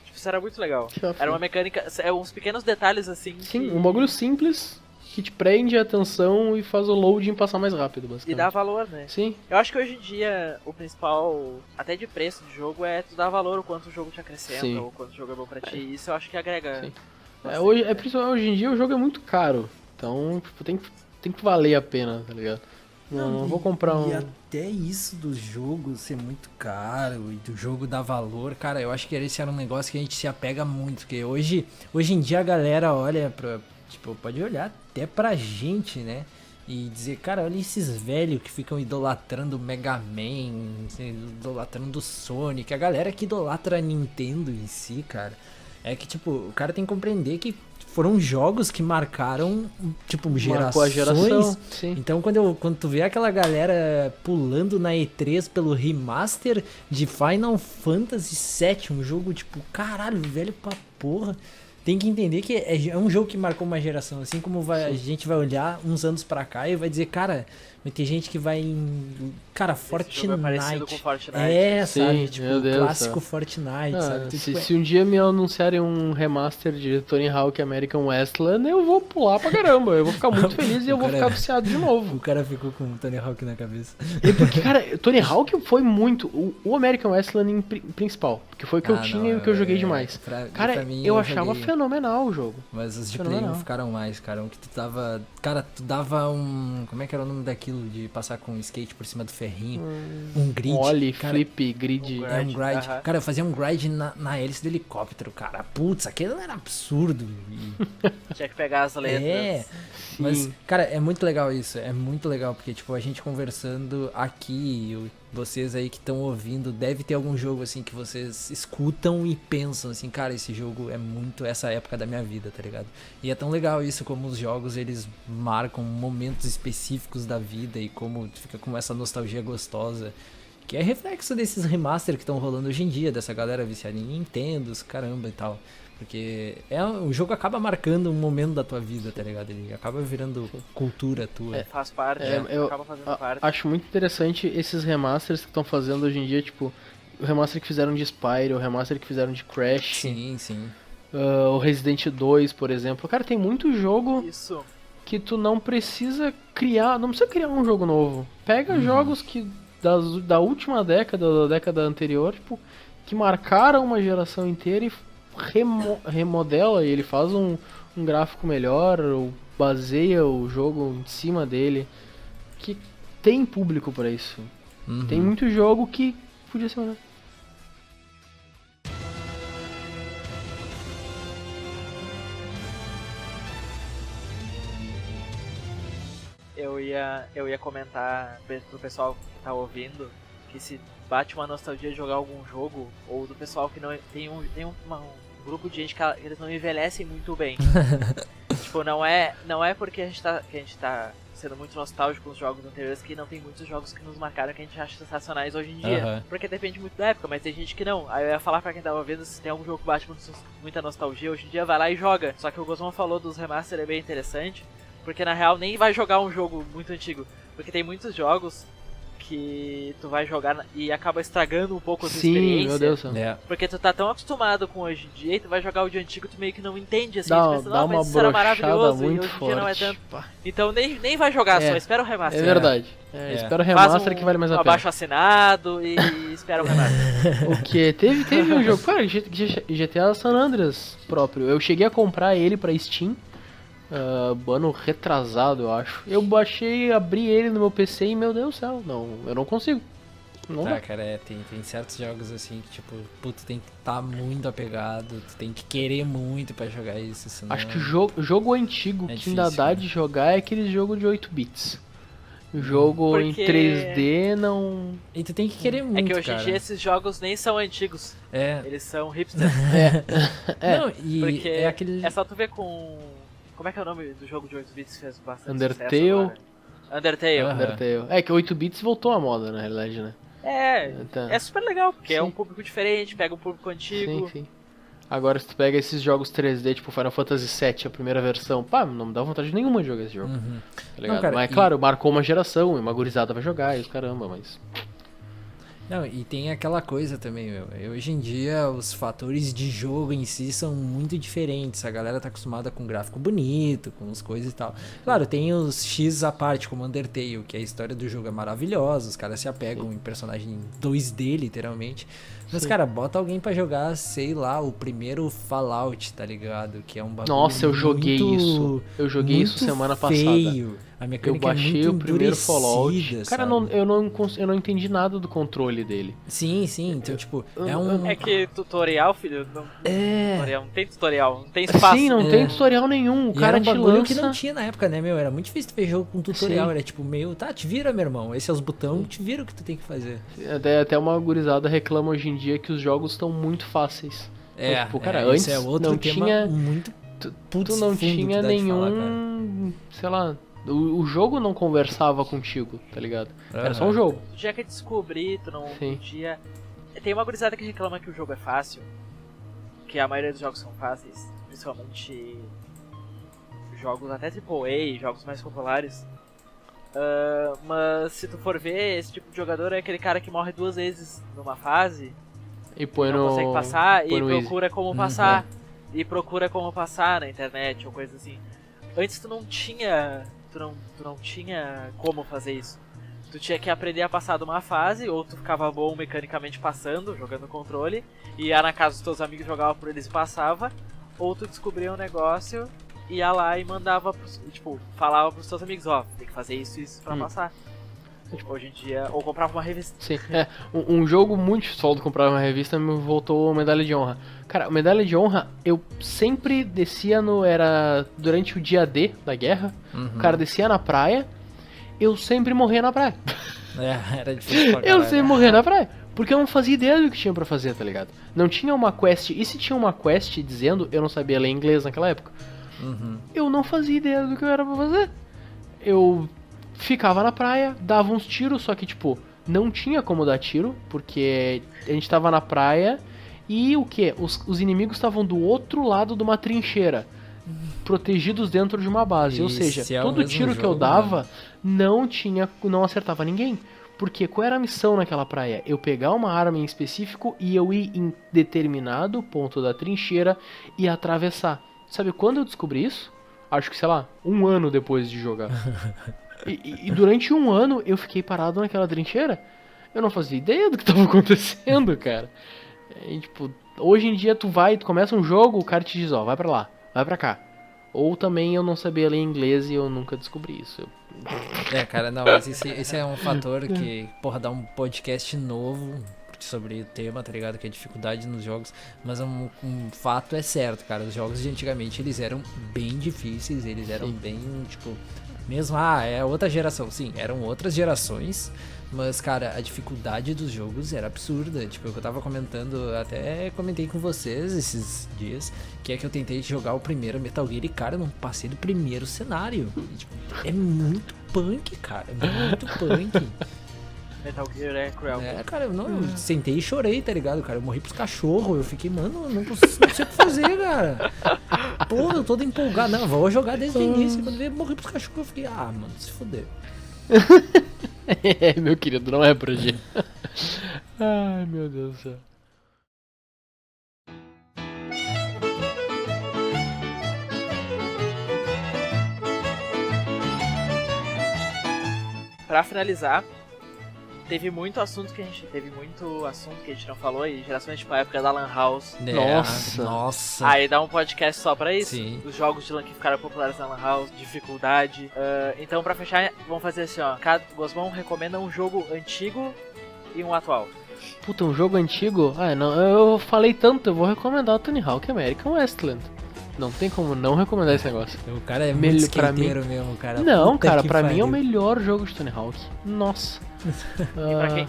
Tipo, isso era muito legal. Era uma mecânica, uns pequenos detalhes assim. Sim, que- um bagulho simples que te prende a atenção e faz o loading passar mais rápido, basicamente. E dá valor, né? Sim, Eu acho que hoje em dia o principal, até de preço de jogo, é tu dar valor o quanto o jogo te acrescenta, Sim. ou quanto o jogo é bom pra ti. Isso eu acho que agrega. Sim. bastante, hoje, né? principalmente hoje em dia o jogo é muito caro. Então, tipo, tem que valer a pena, tá ligado? Não vou comprar E um. até isso do jogo ser muito caro e do jogo dar valor, cara, eu acho que esse era um negócio que a gente se apega muito, porque hoje em dia a galera olha pra, tipo, pode olhar até pra gente, né? E dizer, cara, olha esses velhos que ficam idolatrando o Mega Man, idolatrando o Sonic, a galera que idolatra a Nintendo em si, cara. É que, tipo, o cara tem que compreender que foram jogos que marcaram, tipo, Marcou a gerações. geração. Sim. Então quando tu vê aquela galera pulando na E3 pelo remaster de Final Fantasy VII, um jogo tipo, caralho, velho pra porra, tem que entender que é um jogo que marcou uma geração, assim como a gente vai olhar uns anos pra cá e vai dizer, cara, vai ter gente que vai em, cara, Esse jogo é parecido com Fortnite. Fortnite. É, Sim, sabe, tipo, meu Deus, clássico sabe. Fortnite, Ah, sabe? Então, tipo, se um dia me anunciarem um remaster de Tony Hawk American Westland, eu vou pular pra caramba. Eu vou ficar muito feliz e eu vou Cara, ficar viciado de novo. o cara ficou com o Tony Hawk na cabeça. E porque, cara, Tony Hawk foi muito. O American Wrestling principal. Porque foi o que eu tinha e o que eu joguei demais. Cara, pra mim, eu achava joguei, fenomenal o jogo. mas os de Play fenomenal. 1 ficaram mais, cara. Um que tu dava. Cara, tu dava um. Como é que era o nome daquilo? De passar com um skate por cima do ferrinho? Um grid. Ollie, cara, flip, grid. Um É um Grid, grind. aham. Cara, eu fazia um grind na hélice do helicóptero, cara. Putz, aquilo era absurdo. E- Tinha que pegar as letras. É, Sim. mas, cara, é muito legal isso. É muito legal, porque, tipo, a gente conversando aqui, vocês aí que estão ouvindo, deve ter algum jogo, assim, que vocês escutam e pensam, assim, cara, esse jogo é muito essa época da minha vida, tá ligado? E é tão legal isso, como os jogos, eles marcam momentos específicos da vida e como fica com essa nostalgia gostosa. Que é reflexo desses remaster que estão rolando hoje em dia, dessa galera viciada em Nintendos, caramba e tal. Porque o jogo acaba marcando um momento da tua vida, tá ligado? Ele acaba virando cultura tua. Faz parte, eu acaba fazendo parte. acho muito interessante esses remasters que estão fazendo hoje em dia, tipo, o remaster que fizeram de Spyro, o remaster que fizeram de Crash, Sim, sim. o Resident 2, por exemplo. Cara, tem muito jogo Isso. que tu não precisa criar, não precisa criar um jogo novo. Pega jogos que da última década, da década anterior, tipo, que marcaram uma geração inteira e remodela e ele faz um gráfico melhor, ou baseia o jogo em cima dele. Que tem público pra isso. Uhum. Tem muito jogo que podia ser melhor. Eu ia comentar pro pessoal que tá ouvindo que se bate uma nostalgia de jogar algum jogo, ou do pessoal que não tem um grupo de gente que eles não envelhecem muito bem. Tipo, não é porque a gente tá sendo muito nostálgico com os jogos anteriores que não tem muitos jogos que nos marcaram que a gente acha sensacionais hoje em dia. Porque depende muito da época, mas tem gente que não. Aí eu ia falar pra quem tava vendo, se tem algum jogo que bate muita nostalgia, hoje em dia vai lá e joga. Só que o Guzman falou dos remaster é bem interessante, porque na real nem vai jogar um jogo muito antigo. Porque tem muitos jogos que tu vai jogar e acaba estragando um pouco a tua experiência. Meu Deus. Porque tu tá tão acostumado com hoje em dia e tu vai jogar o de antigo, tu meio que não entende, assim, dá mas uma isso era brochada maravilhoso muito e hoje em forte. dia não é tanto. Então nem vai jogar, só espera o remaster. É verdade. Espera o remaster que vale mais a pena. Abaixo assinado e espera o remaster. O que? Teve um jogo, cara, GTA San Andreas próprio. Eu cheguei a comprar ele pra Steam. Ano retrasado, eu acho. Eu baixei, abri ele no meu PC e, meu Deus do céu, eu não consigo. Não dá. Cara, tem certos jogos assim que, tipo, tu tem que estar muito apegado, tu tem que querer muito pra jogar isso, senão... Acho que jogo antigo que ainda dá de jogar é aquele jogo de 8 bits. Jogo em 3D não... E tu tem que querer muito, É que hoje em dia esses jogos nem são antigos. Eles são hipsters. Não, e porque é aquele... é só tu ver com... Como é que é o nome do jogo de 8 bits que fez bastante Undertale. sucesso agora? Undertale. Undertale. É que 8 bits voltou à moda, na realidade, né? É super legal, porque é um público diferente, pega um público antigo. Sim. Agora se tu pega esses jogos 3D, tipo Final Fantasy VII, a primeira versão, não me dá vontade nenhuma de jogar esse jogo. Tá ligado? Não, cara, mas claro, marcou uma geração, e uma gurizada vai jogar, e os caramba, mas... Não, e tem aquela coisa também, hoje em dia os fatores de jogo em si são muito diferentes, a galera tá acostumada com gráfico bonito, com as coisas e tal. Claro, tem os X à parte, como Undertale, que a história do jogo é maravilhosa, os caras se apegam em personagem 2D, literalmente. Mas, cara, bota alguém pra jogar, sei lá, o primeiro Fallout, tá ligado? Que é um bagulho Nossa, eu joguei muito, isso. Eu joguei isso semana feio. passada. A mecânica eu baixei é muito o primeiro Fallout. Cara, eu não entendi nada do controle dele. Sim, então, tipo, é um... É que tutorial, filho, tutorial, não tem tutorial, não tem espaço. Sim, não tem tutorial nenhum. O cara te bagulho lança... que não tinha na época, né, meu? Era muito difícil tu ver jogo com tutorial. Era tipo, te vira, meu irmão. Esse é os botões, te vira o que tu tem que fazer. Até uma gurizada reclama hoje em dia que os jogos estão muito fáceis. Então, tipo, cara, antes é outro não tema tinha... muito... Tu não tinha nenhum... sei lá... O jogo não conversava contigo, tá ligado? Era só um jogo. Tu tinha que descobrir, tu não podia... Tem uma gurizada que reclama que o jogo é fácil, que a maioria dos jogos são fáceis, principalmente jogos até AAA, jogos mais populares. Mas se tu for ver, esse tipo de jogador é aquele cara que morre 2 vezes numa fase e põe não consegue passar e procura easy. como passar. E procura como passar na internet ou coisa assim. Antes tu não tinha como fazer isso. Tu tinha que aprender a passar de uma fase, ou tu ficava bom mecanicamente passando, jogando controle, e ia na casa dos teus amigos, jogava por eles e passava, ou tu descobria um negócio, ia lá e mandava, falava pros teus amigos, tem que fazer isso pra passar. Hoje em dia, ou comprava uma revista. Sim, um jogo muito sólido comprar uma revista me voltou Medalha de Honra. Cara, Medalha de Honra, eu sempre descia era durante o dia D da guerra, o cara descia na praia, eu sempre morria na praia. Era difícil pra eu sempre morria na praia, porque eu não fazia ideia do que tinha pra fazer, tá ligado? Não tinha uma quest, e se tinha uma quest dizendo, eu não sabia ler inglês naquela época, eu não fazia ideia do que eu era pra fazer. Eu ficava na praia, dava uns tiros, só que, tipo, não tinha como dar tiro, porque a gente tava na praia e o que? Os inimigos estavam do outro lado de uma trincheira, protegidos dentro de uma base. Ou seja, todo tiro que eu dava não acertava ninguém. Porque qual era a missão naquela praia? Eu pegar uma arma em específico e eu ir em determinado ponto da trincheira e atravessar. Sabe quando eu descobri isso? Acho que, sei lá, 1 ano depois de jogar. E durante 1 ano eu fiquei parado naquela trincheira. Eu não fazia ideia do que estava acontecendo, cara. E, tipo, hoje em dia tu começa um jogo, o cara te diz, vai pra lá, vai pra cá. Ou também eu não sabia ler inglês e eu nunca descobri isso. Cara, não, mas esse é um fator que, dá um podcast novo sobre o tema, tá ligado? Que é dificuldade nos jogos. Mas um fato é certo, cara. Os jogos de antigamente, eles eram bem difíceis, eles eram bem, Mesmo, é outra geração. Sim, eram outras gerações. Mas, cara, a dificuldade dos jogos era absurda. Tipo, eu tava comentando, até comentei com vocês esses dias, que é que eu tentei jogar o primeiro Metal Gear e, cara, eu não passei do primeiro cenário. E, tipo, é muito punk, cara. É muito punk. Metal Gear é cruel. Cara, eu sentei e chorei, tá ligado, cara? Eu morri pros cachorros. Eu fiquei, mano, não sei o que fazer, cara. Pô, eu todo empolgado. Não, vou jogar desde o início. Quando eu morri pros cachorros, eu fiquei, mano, se fuder. Meu querido, não é pra gente. Ai, meu Deus do céu. Pra finalizar, teve muito assunto que a gente não falou, e gerações tipo a época da Lan House. Nossa. Aí dá um podcast só pra isso. Sim. Os jogos de LAN que ficaram populares na Lan House, dificuldade. Então pra fechar, vamos fazer assim, ó. Cada Gosmão recomenda um jogo antigo e um atual. Puta, um jogo antigo? Não, eu falei tanto, eu vou recomendar o Tony Hawk American Wasteland. Não tem como não recomendar esse negócio. O cara é muito skateiro mesmo, cara. Não, Puta cara, que pra mim é pariu. o melhor jogo de Tony Hawk. Nossa.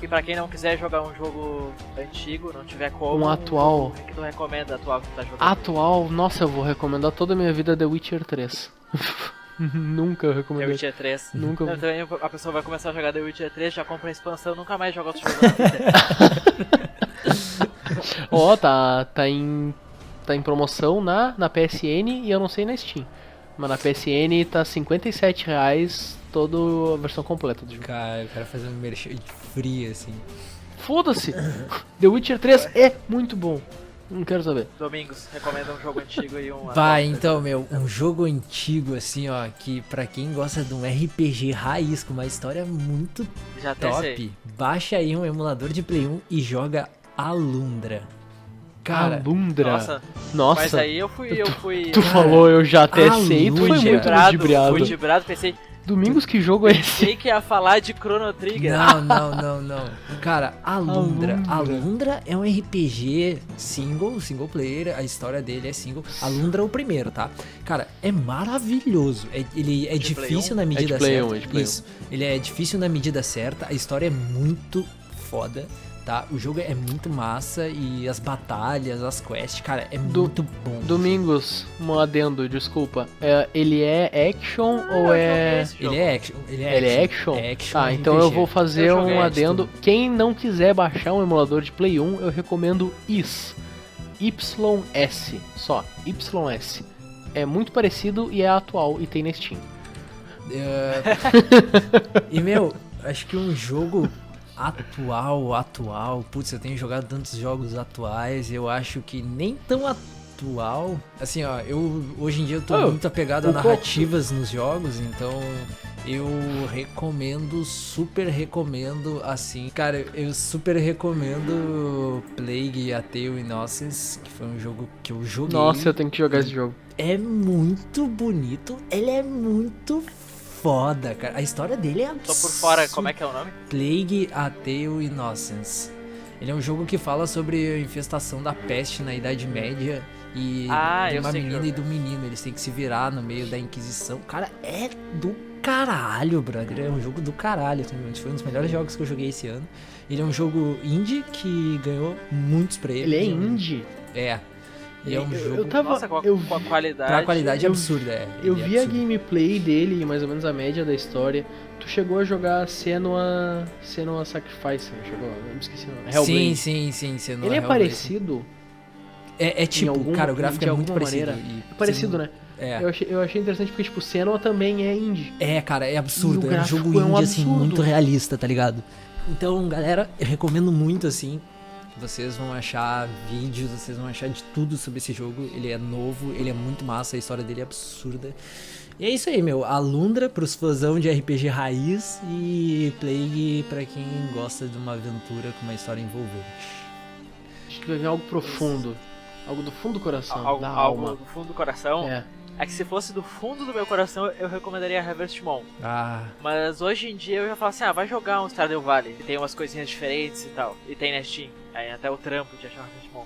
E pra quem não quiser jogar um jogo antigo, não tiver como... Um atual. O que tu recomenda atual que tu tá jogando? Atual, nossa, eu vou recomendar toda a minha vida The Witcher 3. Nunca eu The recomendei. Witcher 3. Nunca. Não, também a pessoa vai começar a jogar The Witcher 3, já compra a expansão, nunca mais joga outro jogo na vida. Ó, tá em promoção na PSN e eu não sei na Steam. Mas na PSN tá R$57 toda a versão completa do jogo. Cara, o cara fazendo merchan de free, assim. Foda-se! The Witcher 3 é muito bom. Não quero saber. Domingos, recomenda um jogo antigo e um Vai, atual. então, meu, um jogo antigo, assim, ó, que pra quem gosta de um RPG raiz, com uma história muito Já até top, sei. baixa aí um emulador de Play 1 e joga Alundra. Cara, Alundra. Nossa, mas Nossa. aí eu fui... Tu falou, eu já até sei, tu foi Alundra. muito ludibriado. Fui dibrado, pensei Domingos, que jogo é esse? que ia falar de Chrono Trigger. Não. Cara, Alundra. Alundra. Alundra é um RPG single player, a história dele é single. Alundra é o primeiro, tá? Cara, é maravilhoso. Ele é De Play difícil 1? na medida É de Play certa. 1, é de Play 1. Isso. Ele é difícil na medida certa, a história é muito foda. Tá? O jogo é muito massa e as batalhas, as quests, cara, é muito bom. Domingos, um adendo, desculpa. Ele é action ou é... Ele é action. Ele é action? É action Tá, então RPG. eu vou fazer Eu joguei um antes adendo. Quem não quiser baixar um emulador de Play 1, eu recomendo YS. Só, YS. É muito parecido e é atual e tem na Steam. E, meu, acho que um jogo atual, putz, eu tenho jogado tantos jogos atuais, eu acho que nem tão atual. Assim, ó, hoje em dia eu tô muito apegado a narrativas nos jogos, então eu super recomendo, assim, cara, eu super recomendo Plague A Tale Innocence, que foi um jogo que eu joguei. Nossa, eu tenho que jogar esse jogo. É muito bonito, ele é muito foda, cara. A história dele é absurda. Tô por fora, como é que é o nome? Plague A Tale Innocence. Ele é um jogo que fala sobre a infestação da peste na Idade Média e de eu uma sei menina que e do menino. Eles têm que se virar no meio da Inquisição. Cara, é do caralho, brother. É um jogo do caralho. Foi um dos melhores jogos que eu joguei esse ano. Ele é um jogo indie que ganhou muitos prêmios. Ele é indie? É. E é um jogo... Eu tava... Nossa, com a qualidade. Pra qualidade absurda, Eu Ele é vi a absurdo. gameplay dele, mais ou menos a média da história. Tu chegou a jogar Senua Sacrifice, não chegou? Eu me esqueci o nome. Hellblade. Sim. Você não Ele é Hellblade. parecido? É tipo, cara, o gráfico de é muito alguma parecido. maneira. E É parecido, você né? É. Eu achei interessante porque, tipo, Senua também é indie. É, cara, é absurdo. E o É um jogo gráfico é um indie, assim, absurdo. muito realista, tá ligado? Então, galera, eu recomendo muito, assim. Vocês vão achar vídeos, vocês vão achar de tudo sobre esse jogo. Ele é novo, ele é muito massa, a história dele é absurda. E é isso aí, meu. Alundra pros fãzão de RPG raiz e Plague pra quem gosta de uma aventura com uma história envolvente. Acho que vai vir algo profundo. Algo do fundo do coração, da Algo alma. do fundo do coração. É. É que se fosse do fundo do meu coração, eu recomendaria Harvest Moon. Ah, Mas hoje em dia eu já falo assim, vai jogar um Stardew Valley, que tem umas coisinhas diferentes e tal. E tem na Steam, aí até o trampo de achar Harvest Moon.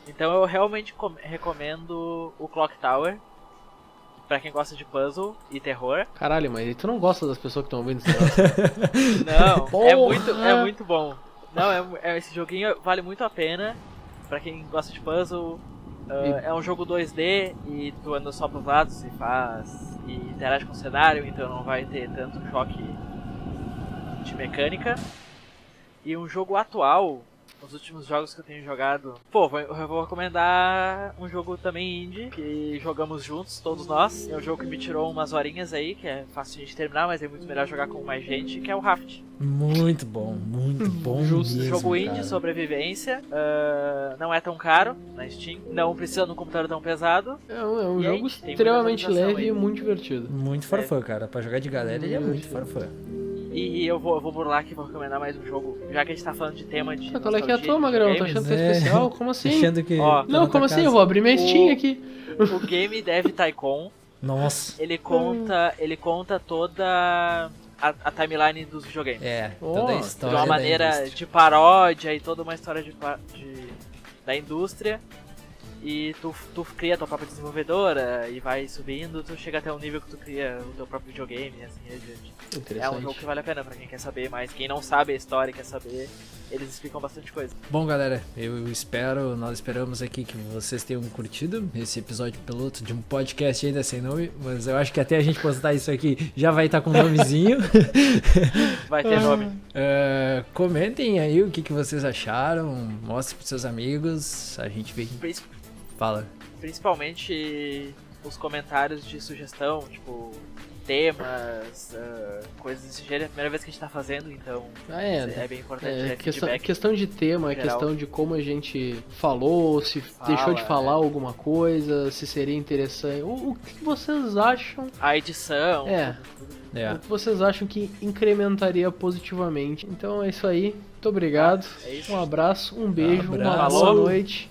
Então eu realmente recomendo o Clock Tower. pra quem gosta de puzzle e terror. Caralho, mas tu não gosta das pessoas que estão ouvindo esse negócio? Não, Porra! é muito bom. Não, esse joguinho vale muito a pena pra quem gosta de puzzle. É um jogo 2D e tu anda só pros lados e interage com o cenário, então não vai ter tanto choque de mecânica. E um jogo atual, os últimos jogos que eu tenho jogado... Pô, eu vou recomendar um jogo também indie, que jogamos juntos, todos nós. É um jogo que me tirou umas horinhas aí, que é fácil de terminar, mas é muito melhor jogar com mais gente, que é o Raft. Muito bom Justo. mesmo, Jogo indie, cara. sobrevivência, não é tão caro na Steam, não precisa de um computador tão pesado. É um E aí, jogo tem muita extremamente atualização leve aí. e muito divertido. Muito farfã, cara. Pra jogar de galera, ele é muito farfã. E eu vou burlar aqui, vou recomendar mais um jogo, já que a gente tá falando de tema de Qual é que é a nostalgia tua, de Magrão? Tá videogames. achando que é especial? Como assim? Achando que... Ó, tá Não, na como tua assim? casa. Eu vou abrir minha Steam aqui. O Game Dev Tycoon, Nossa. ele conta toda a timeline dos videogames. É, toda a Oh, De história uma da maneira indústria. de paródia e toda uma história da indústria. E tu cria a tua própria desenvolvedora e vai subindo, tu chega até um nível que tu cria o teu próprio videogame e assim adiante. É um Interessante. jogo que vale a pena pra quem quer saber, mas quem não sabe a história e quer saber, eles explicam bastante coisa. Bom, galera, nós esperamos aqui que vocês tenham curtido esse episódio piloto de um podcast ainda sem nome, mas eu acho que até a gente postar isso aqui já vai estar com um nomezinho. Vai ter nome. Comentem aí o que vocês acharam, mostrem pros seus amigos, a gente vê. Fala. Principalmente os comentários de sugestão, tipo, temas, coisas desse gênero. É a primeira vez que a gente tá fazendo, então é bem importante ter feedback. Questão de tema, geral. questão de como a gente falou, se deixou de falar alguma coisa, se seria interessante. O que vocês acham? A edição, É. O que vocês acham que incrementaria positivamente? Então é isso aí. Muito obrigado. É isso. Um abraço, um beijo, uma Abraço. boa noite.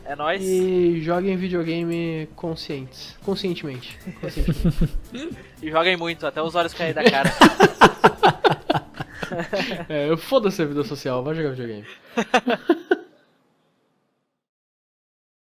É nóis. E joguem videogame conscientemente. E joguem muito, até os olhos caírem da cara. Foda-se a vida social, vai jogar videogame.